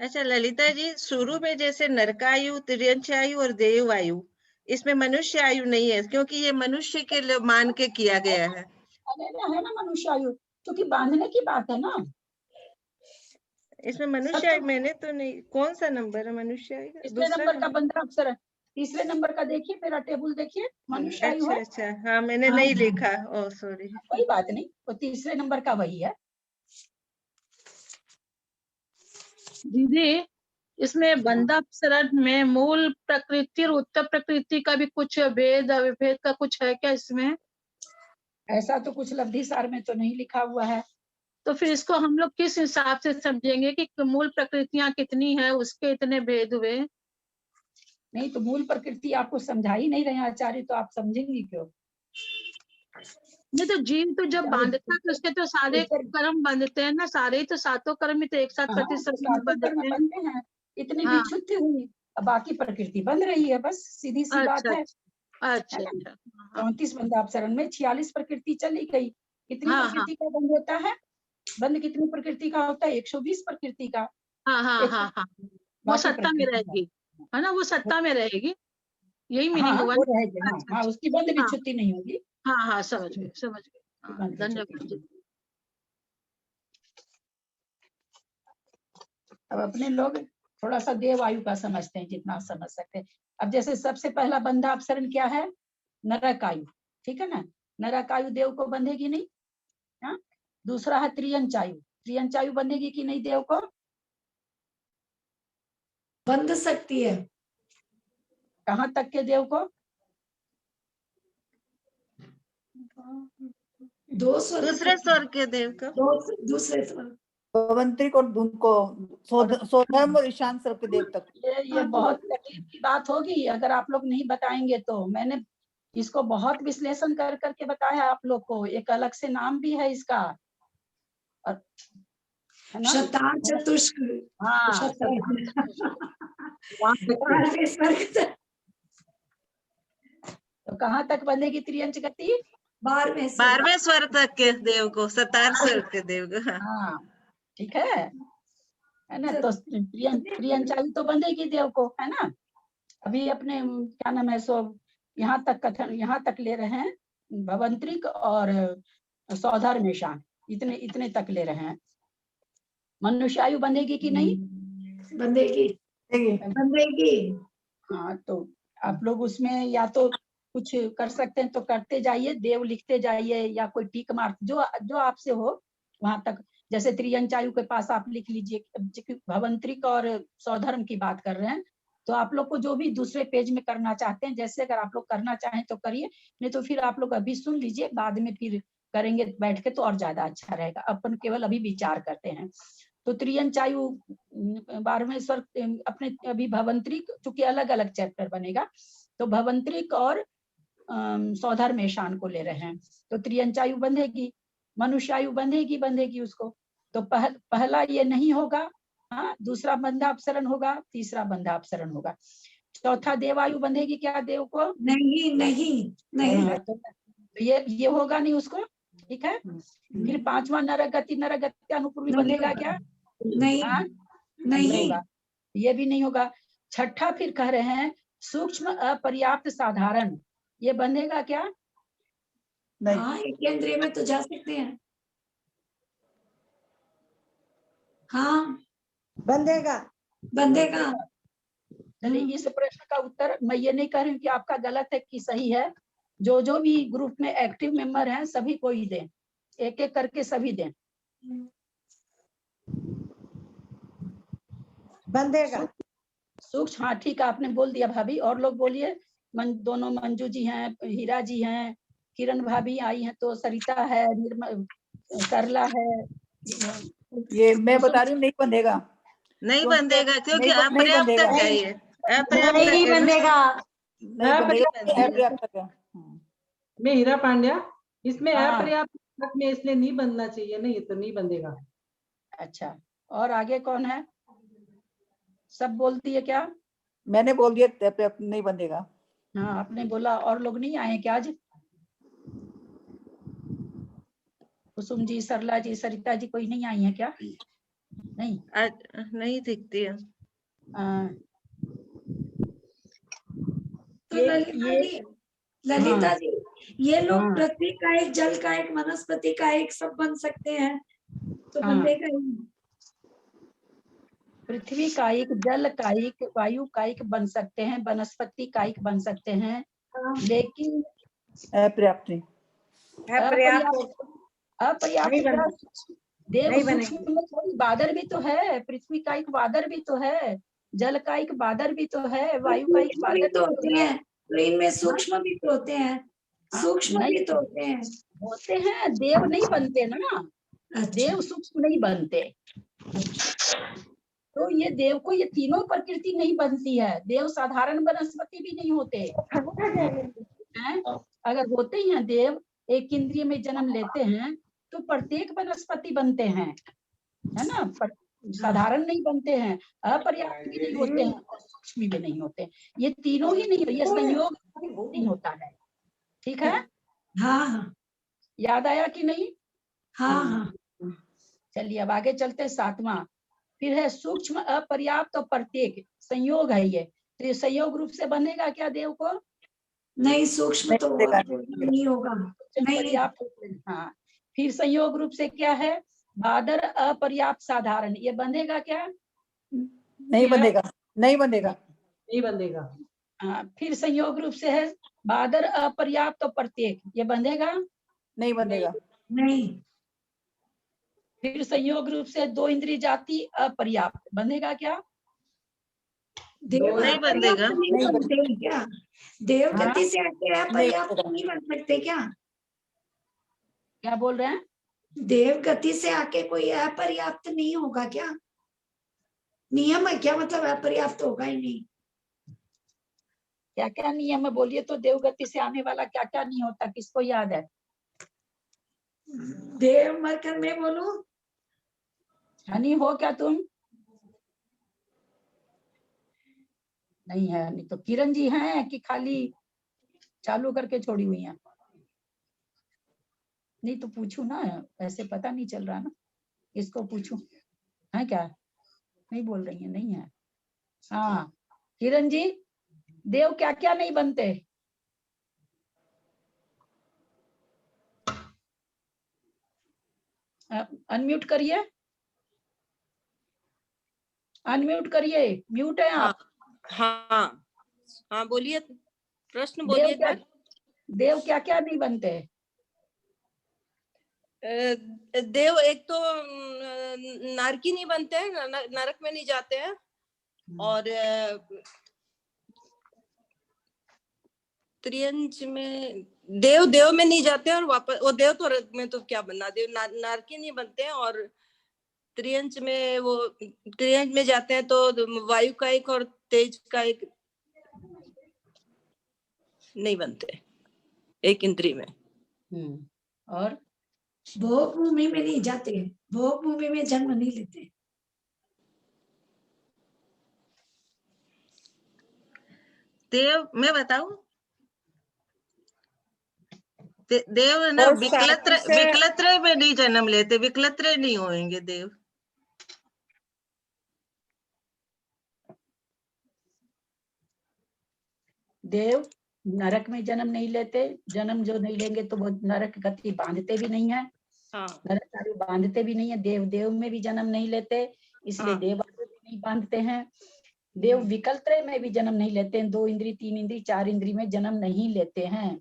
अच्छा ललिता जी, शुरू में जैसे नरकायु, तिर्यंचायु और देवायु, इसमें मनुष्य आयु नहीं है क्योंकि ये मनुष्य के लिए मान के किया गया है। अरे ना है ना मनुष्य आयु, क्योंकि बांधने की बात है ना। इसमें मनुष्य आयु मैंने तो नहीं, कौन सा नंबर है मनुष्य आयु का? तीसरे दूसरा नंबर का नंबर। बंधा अक्षर है, तीसरे नंबर का देखिए, मेरा टेबल देखिए, मनुष्य आयु अच्छा है। अच्छा, हाँ मैंने हाँ, नहीं लिखा, ओ सॉरी। कोई बात नहीं, वो तीसरे नंबर का वही है। दीदी इसमें बंधापसरण में मूल प्रकृति और उत्तर प्रकृति का भी कुछ भेद विभेद का कुछ है क्या इसमें? ऐसा तो कुछ लब्धि सार में तो नहीं लिखा हुआ है। तो फिर इसको हम लोग किस हिसाब से समझेंगे कि मूल प्रकृतियां कितनी है, उसके इतने भेद हुए? नहीं तो मूल प्रकृति आपको समझा ही नहीं रहे आचार्य, तो आप समझेंगे क्यों? नहीं तो जीव तो जब बांधता है तो उसके तो सारे ऊपर- कर्म बंधते हैं ना, सारे ही तो सातों कर्म ही तो एक साथ हाँ, तो प्रतिशत में सातों कर्म बंधते हैं। बनते हैं, इतनी हाँ। विक्षुप्ति हुई, अब बाकी प्रकृति बन रही है, बस सीधी सी बात अच्छा है। अच्छा है ना? अच्छा, हाँ 34 बंधापसरण में 46 प्रकृति चली गई। कितनी हाँ प्रकृति का बंध होता है? बंध कितनी प्रकृति का होता है? 120 प्रकृति का। हाँ हाँ एक हाँ हाँ, वो बाकी सत्ता में प्रकृति का। रहेगी, है ना, वो सत्ता में रहेगी, यही मीनिंग हाँ हुआ वो ना? रहेगी, हाँ अच्छा हाँ, अच्छा, उसकी बंध हाँ विच्छुति नहीं होगी। हाँ हाँ, समझ गए हाँ, बंध विच्छुति धन्यवाद नहीं जी। होगी। अब अपने लोग थोड़ा सा देव आयु का समझते हैं, जितना समझ सकते हैं। अब जैसे सबसे पहला बंधा अपसरण क्या है? नरक आयु, ठीक है ना? नरक आयु देव को बंधेगी नहीं। हाँ, दूसरा है त्रियंचायु, त्रियंचायु बंधेगी कि नहीं देव को? बंध सकती है। कहाँ तक के देव को? 2 स्वर दूसरे स्वर के देव का। दूसरे स्वर। भवंतरिक और उनको सोधर्म और ईशान सर्व के देव तक। ये बहुत तकलीफ की बात होगी अगर आप लोग नहीं बताएंगे तो। मैंने इसको बहुत विश्लेषण कर करके बताया आप लोग को, एक अलग से नाम भी है इसका, है ना? शतान चतुष्क। हाँ, तो कहाँ तक बंधेगी त्रियंच गति? 12वें स्वर तक के देव को, 17 स्वर के देव को। हाँ। हाँ, ठीक है ना? तो त्रियंचायु तो बंधेगी देव को, है ना? अभी अपने क्या नाम है, सो यहाँ तक कथन, यहाँ तक ले रहे हैं, भवंतरिक और सौधर्मेशान, इतने इतने तक ले रहे हैं। मनुष्य आयु बंधेगी कि नहीं? बंधेगी बंधेगी। हाँ, तो आप लोग उसमें या तो कुछ कर सकते हैं तो करते जाइए, देव लिखते जाइए, या कोई टिक मार्क जो जो आपसे हो वहां तक। जैसे त्रियंचायु के पास आप लिख लीजिए, भवंतरिक और सौधर्म की बात कर रहे हैं, तो आप लोग को जो भी दूसरे पेज में करना चाहते हैं, जैसे अगर आप लोग करना चाहें तो करिए, नहीं तो फिर आप लोग अभी सुन लीजिए, बाद में फिर करेंगे बैठ के तो और ज्यादा अच्छा रहेगा। अपन केवल अभी विचार करते हैं। तो त्रियंचायु 12वें स्वर अपने अभी भवंतरिक, चूंकि अलग अलग चैप्टर बनेगा, तो भवंतरिक और सौधर्मेशान को ले रहे हैं, तो त्रियंचायु बंधेगी, मनुष्यायु बंधेगी उसको। तो पहला ये नहीं होगा, हाँ, दूसरा बंधा अपसरण होगा, तीसरा बंधा अपसरण होगा, चौथा देवायु बंधेगी क्या देव को? नहीं नहीं नहीं। तो ये होगा नहीं उसको, ठीक है। फिर 5वां नरगति, नरगति अनुपूर्वी बंधेगा क्या? नहीं हाँ? नहीं होगा, ये भी नहीं होगा। छठा फिर कह रहे हैं सूक्ष्म अपर्याप्त साधारण, ये बंधेगा क्या? हाँ, एक केंद्रीय में तो जा सकते हैं। हाँ बंधेगा बंधेगा। चलिए, इस प्रश्न का उत्तर मैं ये नहीं कह रही हूँ कि आपका गलत है कि सही है, जो जो भी ग्रुप में एक्टिव मेंबर हैं सभी को ही दें, एक एक करके सभी दें। बंधेगा सूक्ष्म, हाँ ठीक है, आपने बोल दिया भाभी। और लोग बोलिए, दोनों मंजू जी हैं, हीरा जी हैं, किरण भाभी आई हैं, तो सरिता है, सरला है। ये मैं बता रही हूँ, नहीं बंधेगा, नहीं बंधेगा क्योंकि नहीं अपर्याप्त बंधेगा। है ये, अपर्याप्त नहीं है ना। बंधेगा। नहीं बंधेगा, अपर्याप्त है। मैं हीरा पांड्या, इसमें हाँ। अपर्याप्त में इसलिए नहीं बंधना चाहिए, नहीं तो नहीं बंधेगा। अच्छा, और आगे कौन है? सब बोलती है क्या? मैंने बोल दिया अपर्याप्त नहीं बंधेगा। हाँ, आपने बोला। और लोग नहीं आए क्या आज? कुसुम जी, सरला जी, सरिता जी, कोई नहीं आई है क्या? नहीं नहीं दिखती है। तो ये ललिता हाँ, जी, ये लोग हाँ, पृथ्वी का एक, जल का एक, वनस्पति का एक, सब बन सकते हैं, तो हाँ। बंदेगा ही नहीं। पृथ्वी का एक, जल का एक, वायु का एक बन सकते हैं, वनस्पति का एक बन सकते हैं, हाँ, लेकिन अपर्याप्त नहीं। अपर्याप्त नहीं क्या? बने, देव नहीं सूक्ष्म बनेंगे। में थोड़ी बादल भी तो है, पृथ्वी का एक बादल भी तो है, जल का एक बादल भी तो है, वायु का एक सूक्ष्म भी बादल तो भी होते तो है। हैं, तो इनमें सूक्ष्म भी तो होते हैं, सूक्ष्म भी तो होते हैं। होते हैं, देव नहीं बनते ना, अच्छा, देव सूक्ष्म नहीं बनते। तो ये देव को, ये तीनों प्रकृति नहीं बनती है, देव साधारण वनस्पति भी नहीं होते हैं। अगर होते हैं देव, एक इंद्रिय में जन्म लेते हैं तो प्रत्येक वनस्पति बनते हैं, है ना, साधारण नहीं बनते हैं, अपर्याप्त भी नहीं होते हैं और सूक्ष्म भी नहीं होते। ये तीनों ही नहीं, ये संयोग नहीं होता है। ठीक है, हाँ हाँ याद आया कि नहीं? हाँ हाँ। चलिए अब आगे चलते हैं। 7वां फिर है सूक्ष्म, अपर्याप्त और प्रत्येक, संयोग है ये। तो ये संयोग रूप से बनेगा क्या देव को? नहीं, सूक्ष्म तो नहीं, नहीं होगा, नहीं। पर्याप्त, हाँ। फिर संयोग रूप से क्या है? बादर, अपर्याप्त, साधारण, ये बनेगा क्या? नहीं बनेगा, नहीं बनेगा। नहीं बंधेगा। हाँ, फिर संयोग रूप से है बादर, अपर्याप्त और प्रत्येक, ये बंधेगा? नहीं बनेगा। नहीं, फिर संयोग रूप से 2 इंद्रिय जाति, अपर्याप्त, बंधेगा क्या? देव नहीं अपर्याप्त बंधेगा। नहीं नहीं बनते हैं क्या? देव हाँ? गति से आके अपर्याप्त बनेगा। नहीं बन सकते क्या? क्या बोल रहे हैं? देव गति से आके कोई अपर्याप्त नहीं होगा क्या? नियम है क्या, मतलब अपर्याप्त होगा ही नहीं? क्या क्या नियम है बोलिए तो, देवगति से आने वाला क्या क्या नहीं होता, किसको याद है? देव मरकर मैं बोलूं? हनी हो क्या तुम? नहीं है हनी, तो किरण जी हैं कि खाली चालू करके छोड़ी हुई हैं? नहीं तो पूछू ना, ऐसे पता नहीं चल रहा ना, किसको पूछूं? है क्या? नहीं बोल रही है, नहीं है। हाँ किरण जी, देव क्या क्या नहीं बनते? अनम्यूट करिए, अनम्यूट करिए, म्यूट है आप। हाँ हाँ बोलिए, प्रश्न देव बोलिए एक क्या, बार। देव क्या क्या नहीं बनते? देव एक तो नारकी नहीं बनते हैं, नरक में नहीं जाते हैं, और त्रियंच में देव में नहीं जाते हैं, और वापस वो देव तो में तो क्या बनना, देव नारकी नहीं बनते हैं, और त्रियंच में वो त्रियंच में जाते हैं तो वायु का एक और तेज का एक नहीं बनते, एक इंद्रिय में। और भोग भूमि में नहीं जाते, भोग भूमि में जन्म नहीं लेते। देव मैं बताऊं, देव है ना और विकलत्र, साथ से- विकलत्र में नहीं जन्म लेते, विकलत्र नहीं होंगे देव। देव नरक में जन्म नहीं लेते, जन्म जो नहीं लेंगे तो वो नरक गति बांधते भी नहीं है, हाँ नरक आयु बांधते भी नहीं है। देव देव में भी जन्म नहीं लेते, इसलिए हाँ। देव आयु भी नहीं बांधते हैं। देव विकलत्रय में भी जन्म नहीं लेते हैं, 2 इंद्री, 3 इंद्री, 4 इंद्री में जन्म नहीं लेते हैं।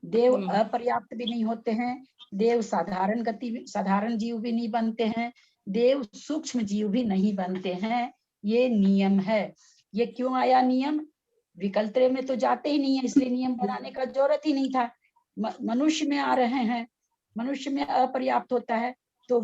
देव अपर्याप्त भी नहीं होते हैं, देव साधारण गति, साधारण जीव भी नहीं बनते हैं, देव सूक्ष्म जीव भी नहीं बनते हैं। ये नियम है। ये क्यों आया नियम? विकल्प में तो जाते ही नहीं है, इसलिए नियम बनाने का जरूरत ही नहीं था। मनुष्य में आ रहे हैं, मनुष्य में अपर्याप्त होता है, तो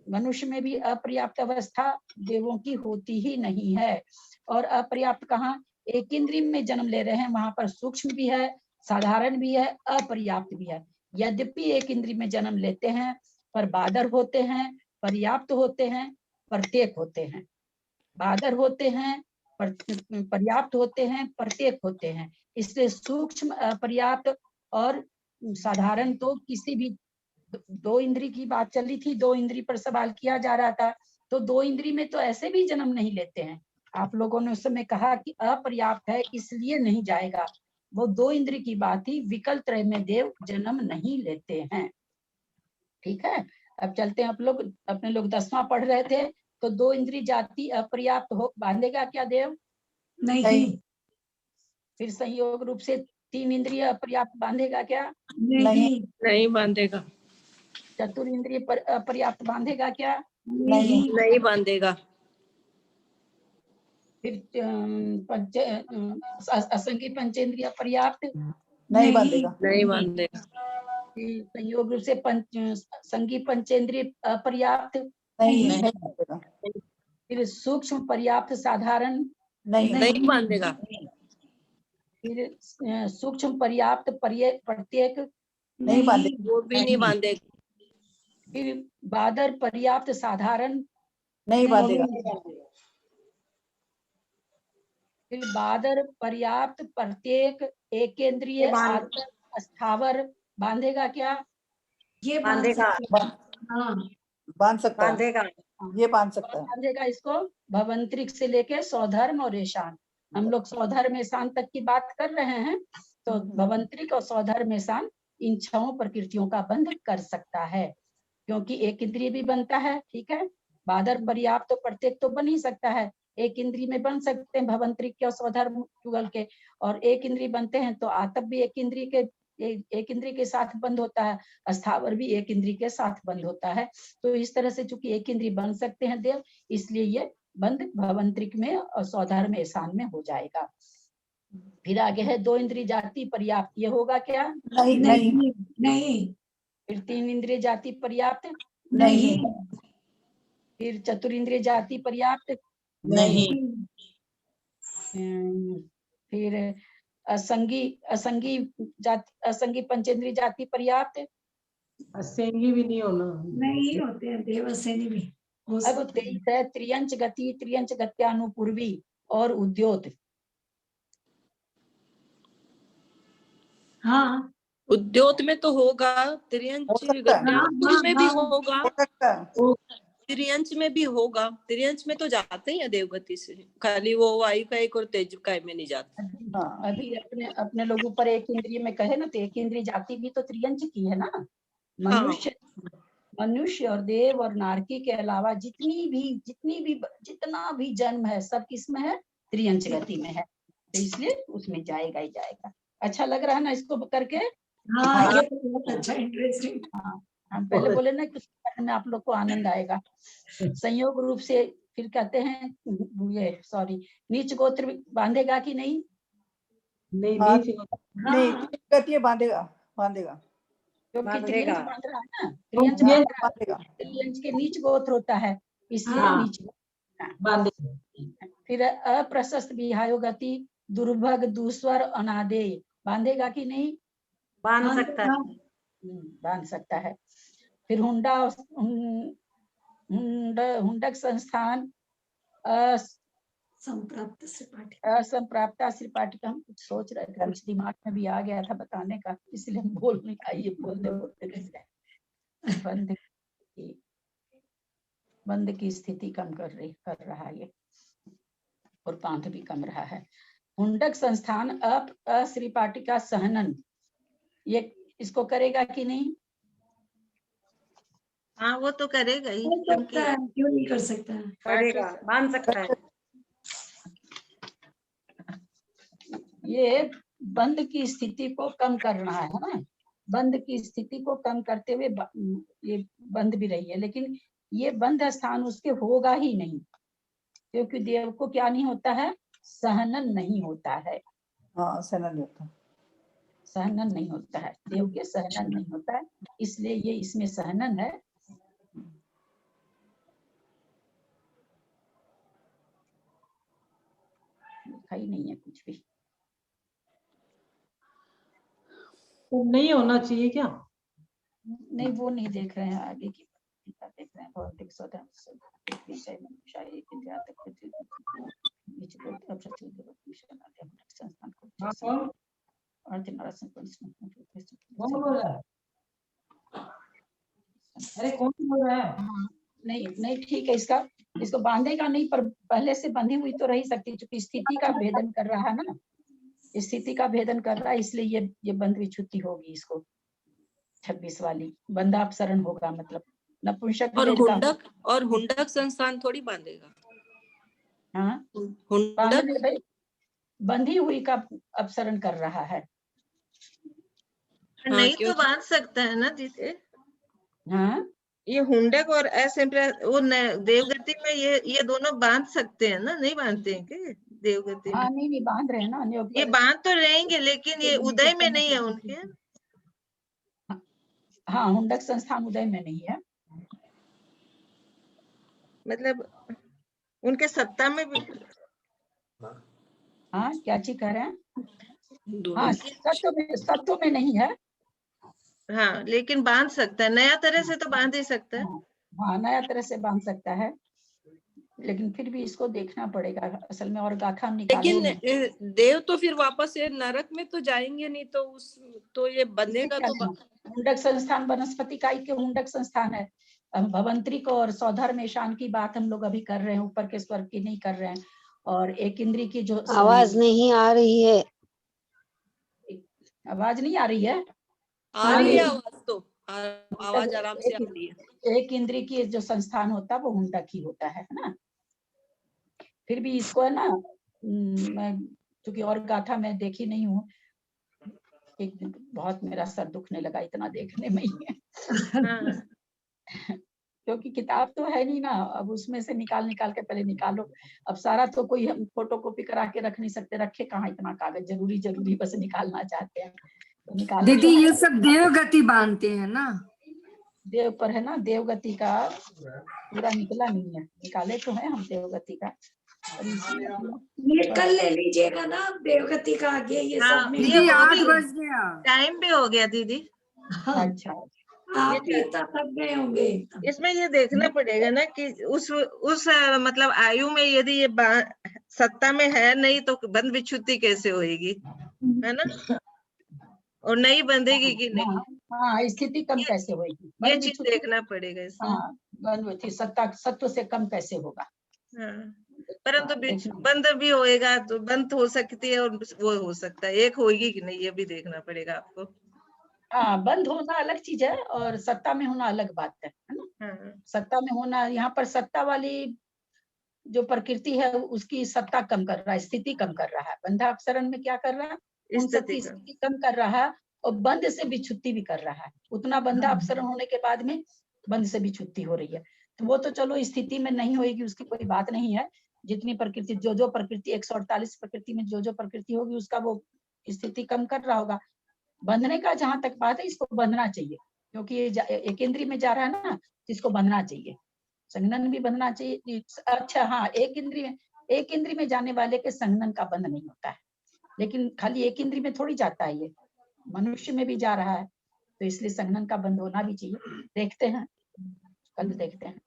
मनुष्य में भी अपर्याप्त अवस्था देवों की होती ही नहीं है। और अपर्याप्त कहाँ? एक इंद्रिय में जन्म ले रहे हैं, वहां पर सूक्ष्म भी है, साधारण भी है, अपर्याप्त भी है। यद्यपि एक इंद्रिय में जन्म लेते हैं, पर बादर होते हैं, पर्याप्त होते हैं, प्रत्येक होते हैं। बादर होते हैं, पर्याप्त होते हैं, प्रत्येक होते हैं। इसलिए सूक्ष्म, अपर्याप्त और साधारण तो किसी भी 2 इंद्रिय की बात चली थी, 2 इंद्रिय पर सवाल किया जा रहा था, तो 2 इंद्री में तो ऐसे भी जन्म नहीं लेते हैं। आप लोगों ने उस समय कहा कि अपर्याप्त है इसलिए नहीं जाएगा, वो 2 इंद्री की बात ही, विकल्प त्रय में देव जन्म नहीं लेते हैं। ठीक है, अब चलते हैं। आप लोग अपने लोग 10वां पढ़ रहे थे, तो 2 इंद्री जाति अपर्याप्त हो बांधेगा क्या देव? नहीं। फिर संयोग रूप से 3 इंद्रिय अपर्याप्त बांधेगा क्या? नहीं। नहीं बांधेगा। चतुर इंद्रिय अपर्याप्त बांधेगा क्या? नहीं। नहीं बांधेगा। फिर असंगी पंचेंद्रिय पर्याप्त नहीं बांधेगा। नहीं बांधेगा। फिर संयोग रूप से संगी पंचेंद्रिय अपर्याप्त नहीं बांधेगा। फिर सूक्ष्म पर्याप्त साधारण नहीं बांधेगा। फिर सूक्ष्म पर्याप्त प्रत्येक नहीं बांधेगा। वो भी नहीं बांधेगा। फिर बादर पर्याप्त साधारण नहीं बांधेगा। फिर बादर पर्याप्त प्रत्येक एकेंद्रीय स्थावर बांधेगा क्या? ये बांधेगा। हाँ बांध सकता है, बांधेगा। ये बांध सकता है। बांधेगा इसको भवंतरिक से लेके स्वधर्म और ईशान। हम लोग स्वधर्म ईशान तक की बात कर रहे हैं, तो भवंतरिक और स्वधर्म ईशान इन 6 प्रकृतियों का बंध कर सकता है, क्योंकि एक इंद्रिय भी बनता है। ठीक है, बादर पर्याप्त तो प्रत्येक तो बन ही सकता है, एक इंद्रिय में बन सकते हैं भवंतरिक के और स्वधर्म युगल के, और एक इंद्रिय बनते हैं तो आतप भी एक इंद्रिय के साथ बंद होता है, स्थावर भी एक इंद्रिय के साथ बंद होता है। तो इस तरह से चूंकि एक इंद्रिय बन सकते हैं देव, इसलिए ये बंद भवंतरिक में और स्वधर्म ईशान में हो जाएगा। फिर आगे है 2 इंद्रिय जाति पर्याप्त, ये होगा क्या? नहीं। फिर 3 इंद्रिय जाति पर्याप्त नहीं। फिर चतुरिंद्रिय जाति पर्याप्त नहीं। फिर असंगी पंचेंद्रिय जाति पर्याप्त असंगी भी नहीं होना। नहीं होते हैं देव, असंगी भी हो अब सकते हैं। 23 है त्रियंच गति, त्रियंच गत्यानुपूर्वी और उद्योत। हाँ उद्योत में तो होगा, त्रियंच गत्यानुपूर्वी में भी होगा, त्रियंच में भी होगा। त्रियंच में तो जाते ही है देवगति से, खाली वो वायु का एक और तेज का में नहीं जाते। अभी अपने लोग ऊपर एक इंद्रिय में कहे ना, तो एक इंद्रिय जाति भी तो त्रियंच की है ना। मनुष्य और देव और नारकी के अलावा जितना भी जन्म है सब किसमें है? त्रियंच गति में है, तो इसलिए उसमें जाएगा ही जाएगा। अच्छा लग रहा है ना इसको करके? हाँ ये तो बहुत अच्छा, इंटरेस्टिंग। हाँ, हम पहले बोले ना कि में आप लोग को आनंद आएगा। संयोग रूप से फिर कहते हैं ये नीच गोत्र बांधेगा कि नहीं? नहीं गति बांधेगा। क्योंकि त्रियंच बांध रहा है ना, त्रियंच बांध रहा है, त्रियंच के नीच गोत्र होता है, इसलिए नीच बांधेगा। फिर अप्रशस्त विहायो गति, दुर्भग, दूस्वर, अनादेय बांधेगा कि नहीं? बांध सकता है। बांध सकता है। फिर हुंडक संस्थान असंप्राप्ता श्रीपाठी का हम कुछ सोच रहे थे, कुछ दिमाग में भी आ गया था बताने का, इसलिए हम बोल नहीं पाए। ये बोलते बंद की स्थिति कम कर रहा है ये, और पांथ भी कम रहा है। हुंडक संस्थान अश्रीपाटी का सहनन, ये इसको करेगा कि नहीं? हाँ वो तो करेगा ही, क्यों नहीं कर सकता? करेगा, बांध सकता है। ये बंद की स्थिति को कम कर रहा है ना, बंद की स्थिति को कम करते हुए ये बंद भी रही है, लेकिन ये बंद स्थान उसके होगा ही नहीं, क्योंकि देव को क्या नहीं होता है? सहनन नहीं होता है। हाँ, सहनन नहीं होता, सहनन नहीं होता है, देव के सहनन नहीं होता है, इसलिए ये इसमें सहनन है। दिखाई नहीं है कुछ भी, तो नहीं होना चाहिए क्या? नहीं वो नहीं देख रहे हैं, आगे की देख रहे हैं। भौतिक स्वधर्म अरे कौन बोल रहा है? नहीं ठीक है, इसका इसको बांधेगा नहीं, पर पहले से बंधी हुई तो रह सकती, क्योंकि स्थिति का भेदन कर रहा है ना, स्थिति का भेदन कर रहा है, इसलिए ये बंध विच्छुति होगी इसको। 26 वाली बंधापसरण होगा, मतलब नपुंसक और हुंडक संस्थान थोड़ी बांधेगा। हाँ, हुंडक बंधी हुई का अपसरण कर रहा है। नहीं तो बांध सकता है ना जिसे। हाँ, ये हुंडक और वो देवगति में ये दोनों बांध सकते हैं ना, नहीं बांधते हैं क्या देवगति में? हाँ, नहीं बांध रहे हैं ना, ये बांध तो रहेंगे, लेकिन ये उदय में नहीं है उनके। हाँ, हुंडक संस्थान उदय में नहीं है, मतलब उनके सत्ता में भी। हाँ, क्या चीज कह रहे हैं? हाँ, सत्व में नहीं है। हाँ, लेकिन बांध सकता है, नया तरह से तो बांध ही सकता है। हाँ, नया तरह से बांध सकता है, लेकिन फिर भी इसको देखना पड़ेगा असल में, और गाथा हम निकालेंगे। लेकिन देव तो फिर वापस ये नरक में तो जाएंगे नहीं, तो ये बंधेगा तो। हुंडक संस्थान वनस्पति काई के हुंडक संस्थान है। भवंतरिक और सौधर्म ईशान की बात हम लोग अभी कर रहे हैं, ऊपर के स्वर्ग की नहीं कर रहे हैं। और एक इंद्री की जो आवाज नहीं आ रही है, आवाज नहीं आ रही है? आ रही है आवाज, तो आवाज आराम से आ रही है। एक इंद्री की जो संस्थान होता है वो हुंडक ही होता है ना। फिर भी इसको है ना, मैं क्योंकि और गाथा मैं देखी नहीं हूँ, एक दिन बहुत मेरा सर दुखने लगा इतना देखने में ही है। क्योंकि किताब तो है नहीं ना, अब उसमें से निकाल के पहले निकालो। अब सारा तो कोई हम फोटोकॉपी करा के रख नहीं सकते, रखे कहाँ इतना कागज, जरूरी बस निकालना चाहते हैं तो निकाल। दीदी ये सब देवगति बांधते हैं ना, देव पर है ना, देवगति का पूरा निकला नहीं है, निकाले तो है हम देवगति का। ये कल ले लीजिएगा ना देवगति का आगे ये सब में। दीदी 8 बज गया, टाइम भी हो गया दीदी। अच्छा, आप इतना थक गए होंगे। इसमें ये देखना पड़ेगा ना कि उस मतलब आयु में यदि ये सत्ता में है नहीं तो बंध विच्छुति कैसे होएगी, है ना, और नहीं बंधेगी कि नहीं। हाँ, स्थिति कम कैसे होगी, ये चीज देखना पड़ेगा इसमें। हाँ, बंध सत्व से कम कैसे होगा। हाँ, परंतु बंद भी होएगा तो बंद हो सकती है और वो हो सकता है, एक होगी कि नहीं ये भी देखना पड़ेगा आपको। हाँ, बंद होना अलग चीज है और सत्ता में होना अलग बात है ना। सत्ता में होना, यहाँ पर सत्ता वाली जो प्रकृति है उसकी सत्ता कम कर रहा है, स्थिति कम कर रहा है। बंधापसरण में क्या कर रहा है, उन सबकी स्थिति कम कर रहा है और बंध से विच्छुति भी कर रहा है। उतना बंधापसरण होने के बाद में बंध से विच्छुति हो रही है, तो वो तो चलो स्थिति में नहीं होगी, उसकी कोई बात नहीं है। जितनी प्रकृति जो प्रकृति 148 प्रकृति में जो प्रकृति होगी उसका वो स्थिति कम कर रहा होगा। बंधने का जहां तक बात है, इसको बंधना चाहिए, क्योंकि ये एक इंद्री में जा रहा है ना, इसको बंधना चाहिए, संघनन भी बंधना चाहिए। अच्छा हाँ, एक इंद्री में जाने वाले के संघनन का बंध नहीं होता है, लेकिन खाली एक इंद्री में थोड़ी जाता है, ये मनुष्य में भी जा रहा है, तो इसलिए संघनन का बंध होना भी चाहिए। देखते हैं, कल देखते हैं।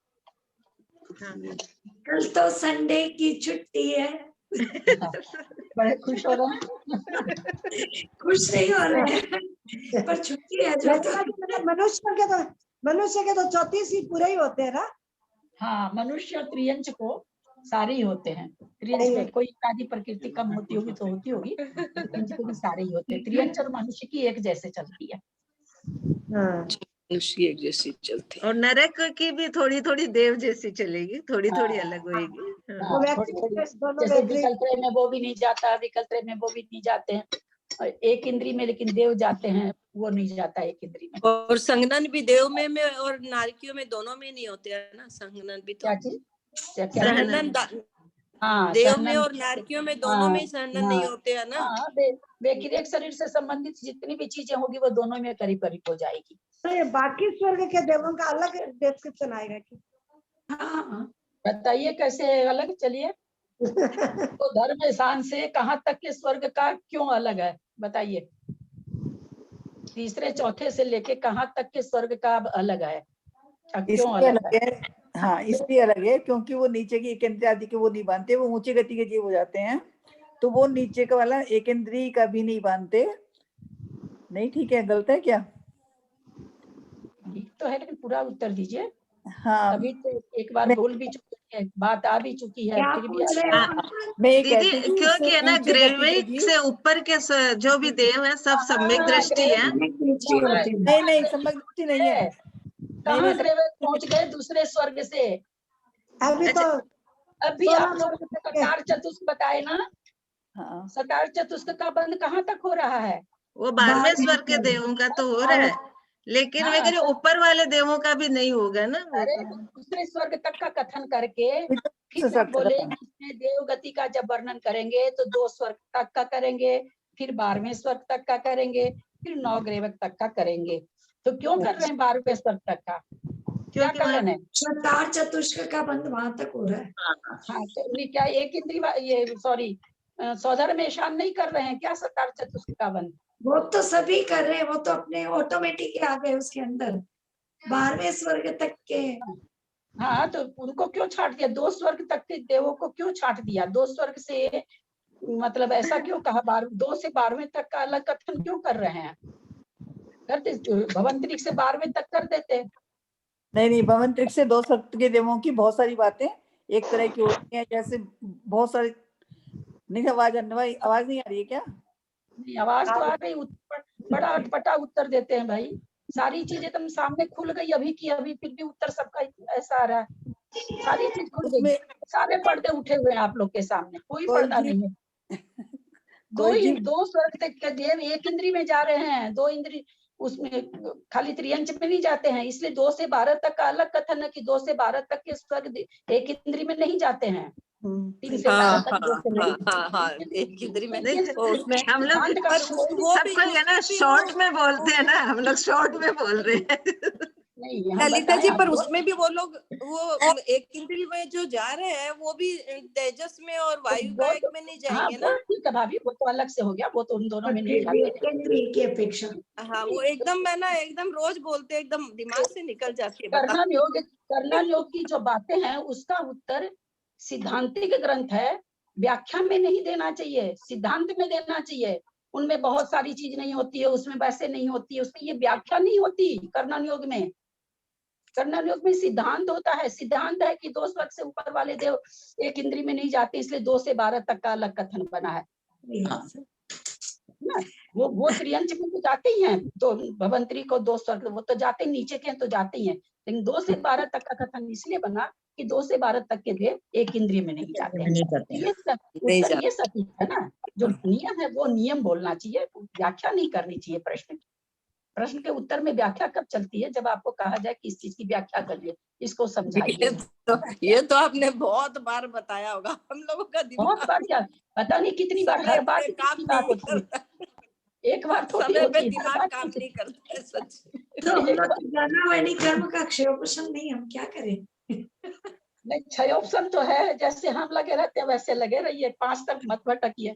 कल तो संडे की छुट्टी है। बड़े खुश हो रहे हैं। खुश नहीं हो रहे हैं पर छुट्टी है जो। मनुष्य के तो 34 ही पूरे ही होते हैं ना। हाँ, मनुष्य और त्रियंच को सारे ही होते हैं। त्रियंच में कोई आदि प्रकृति कम होती होगी तो होती होगी, त्रियंच को भी सारे ही होते हैं। त्रियंच और मनुष्य की एक जैसे चलती है। मनुष्य एक जैसी चलती है और नरक की भी थोड़ी थोड़ी देव जैसी चलेगी, थोड़ी थोड़ी अलग होगी। जैसे विकल्प में वो भी नहीं जाता, विकल्प में वो भी नहीं जाते हैं, और एक इंद्री में लेकिन देव जाते हैं, वो नहीं जाता एक इंद्री में। और संघनन भी देव में और नारकियों में दोनों में नहीं होते है ना, संघनन भी तो। क्या चीज? संघनन देव में और नारकियों में दोनों में संघनन नहीं होते है ना। व्यतिरेक शरीर से संबंधित जितनी भी चीजें होगी वो दोनों में करीब करीब हो जाएगी। तो ये बाकी स्वर्ग के देवों का अलग डिस्क्रिप्शन आएगा कि? हाँ, बताइए कैसे अलग। चलिए तो धर्म स्थान से कहाँ तक के स्वर्ग का क्यों अलग है बताइए। तीसरे चौथे से लेके कहाँ तक के स्वर्ग का अलग है, क्यों अलग है? हाँ, इसलिए अलग है क्योंकि वो नीचे की एक इंद्रिय आदि के वो नहीं बांधते, वो ऊंची गति के जीव हो जाते हैं, तो वो नीचे का वाला एक इंद्रिय का भी नहीं बांधते। नहीं ठीक है, गलत है क्या? ठीक तो है, लेकिन पूरा उत्तर दीजिए। हाँ, अभी तो एक बार बोल भी चुके ये बात आ भी चुकी है, क्या फिर भी पूछ रहे आप- हो आप? मैं ये दीदी कहती हूँ कि क्योंकि है ना नीचे गति ग्रेविक की से ऊपर के जो भी देव है सब सम्यक दृष्टि है। दृष्टि होती है। नहीं नहीं सम्यक दृष्टि नहीं है। कहाँ नहीं, ग्रेविक पहुंच गए दूसरे स्वर्ग से? अभी तो अभी 16 आप लोग स्वर्ग तक के। सकार चतुष्क बताए ना, हाँ सकार चतुष्क का बंद कहाँ तक हो रहा है? वो 12वें स्वर्ग के देवों का तो हो रहा है, लेकिन मैं कह रही हूँ ऊपर वाले देवों का भी नहीं होगा ना वो अरे तो। दूसरे स्वर्ग तक का कथन करके फिर सब जब बोले खत्म। कि इसमें देव गति का जब वर्णन करेंगे तो 2 स्वर्ग तक का करेंगे, फिर 12वें स्वर्ग तक का करेंगे, फिर 9 ग्रेवक तक का करेंगे। तो क्यों कर रहे हैं 12वें स्वर्ग तक का? क्या क्योंकि कारण है? सकार चतुष्क का बंद वहां तक हो रहा है। हाँ तो ये क्या एक इंद्रिय ये सॉरी सौधर में ईशान नहीं कर रहे हैं क्या सकार चतुष्क का बंद? वो तो सभी कर रहे हैं, वो तो अपने ऑटोमेटिक आ गए उसके अंदर 12वें स्वर्ग तक के। हाँ तो उनको क्यों छाट दिया? 2 स्वर्ग तक के देवों को क्यों छाट दिया? 2 स्वर्ग से मतलब ऐसा क्यों कहा? 2 से 12वें तक का अलग कथन क्यों कर रहे हैं? करते भवंतरिक से 12वें तक कर देते। नहीं नहीं भवंतरिक से 2 स्वर्ग के देवों की बहुत सारी बातें एक तरह की होती हैं, जैसे बहुत सारी। नहीं आवाज नहीं आ रही है क्या? नहीं आवाज तो आ रही, बड़ा अटपटा उत्तर देते हैं भाई। सारी चीजें तुम सामने खुल गई अभी की अभी, फिर भी उत्तर सबका ऐसा आ रहा है। सारी चीज खुल गई, उसमें सारे पर्दे उठे हुए हैं आप लोग के सामने, कोई कोई पर्दा जी नहीं है। कोई जी 2 स्वर्ग तक के देव एक इंद्री में जा रहे हैं, 2 इंद्री उसमें खाली त्रियंच में नहीं जाते हैं, इसलिए 2 से 12 तक का अलग कथन है कि 2 से 12 तक के स्वर्ग एक इंद्री में नहीं जाते हैं। 3 से 12 तक 2 से नहीं। हाँ एक इंद्री में नहीं, वो उसमें हम लोग सिद्धांत का पर कोई भी वो सबको है ना शॉर्ट में बोलते हैं ना, हम लोग शॉर्ट में बोल रहे हैं। नहीं हम ललिता जी बताएं पर आपको। उसमें भी वो लोग वो एक इंद्री में जो जा रहे हैं वो भी तेजस में और वायु वो कायक तो- में नहीं हाँ जाएंगे वो ना। ठीक है भाभी, वो तो अलग से हो गया, वो तो उन दोनों में नहीं फिर भी जाते हैं। केंद्रीय की अपेक्षा हाँ वो एकदम मैं ना एकदम रोज बोलते एकदम दिमाग से निकल जाती है बता। कर्णन योग की जो बातें हैं उसका उत्तर सिद्धांतिक ग्रंथ है, व्याख्या में नहीं देना चाहिए, सिद्धांत में देना चाहिए। उनमें बहुत सारी चीज नहीं होती है, उसमें वैसे नहीं होती है, उसमें ये व्याख्या नहीं होती। कर्णन योग में सिद्धांत होता है, सिद्धांत है कि 2 स्वर्ग से ऊपर वाले देव एक इंद्री में नहीं जाते, इसलिए 2 से 12 तक का अलग कथन बना है ना। वो त्रियंच में तो जाते ही हैं, तो भवंतरी को 2 स्वर्ग वो तो जाते, नीचे के तो जाते ही हैं, लेकिन 2 से 12 तक का कथन इसलिए बना कि 2 से 12 तक के देव एक इंद्रिय में नहीं जाते हैं। ये सटीक है ना, जो नियम है वो नियम बोलना चाहिए, व्याख्या नहीं करनी चाहिए। प्रश्न के उत्तर में व्याख्या कब चलती है? जब आपको कहा जाए कि इस चीज की व्याख्या करिए, इसको समझाइए। ये तो आपने बहुत बार बताया होगा, हम लोगों का बहुत बार क्या, पता नहीं कितनी बार, हर बार कितनी बात होती है, एक बार थोड़ी समय पे होती है, हर दिमाग बार काम नहीं करता है सच। तो हम लोग जाना वैदिक कर्म का क्षयोपशन नहीं, हम क्या करें? नहीं 6 ऑप्शन तो है, जैसे हम लगे रहते हैं वैसे लगे रहिए, 5 तक मत भटकिए।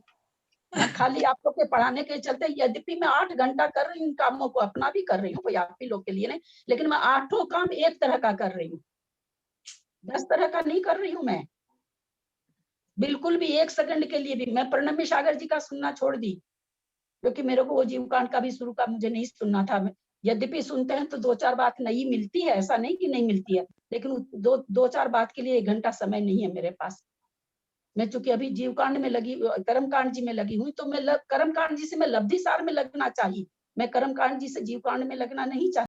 मैं खाली आप लोग के पढ़ाने के चलते, यद्यपि मैं 8 घंटा कर रही हूँ कामों को, अपना भी कर रही हूँ, कोई आप ही लोग के लिए नहीं, लेकिन मैं 8 काम एक तरह का कर रही हूँ, 10 तरह का नहीं कर रही हूँ मैं, बिल्कुल भी 1 सेकंड के लिए भी। मैं प्रणम्य सागर जी का सुनना छोड़ दी, क्योंकि मेरे को वो जीवकांड का भी शुरू का मुझे नहीं सुनना था। यद्यपि सुनते हैं तो 2-4 बात नई मिलती है, ऐसा नहीं कि नहीं मिलती है, लेकिन 2-4 बात के लिए 1 घंटा समय नहीं है मेरे पास। मैं चूंकि अभी जीवकांड में लगी, कर्मकांड जी में लगी हुई, तो मैं कर्मकांड जी से मैं लब्धि सार में लगना चाहिए, मैं कर्मकांड जी से जीवकांड में लगना नहीं चाहती।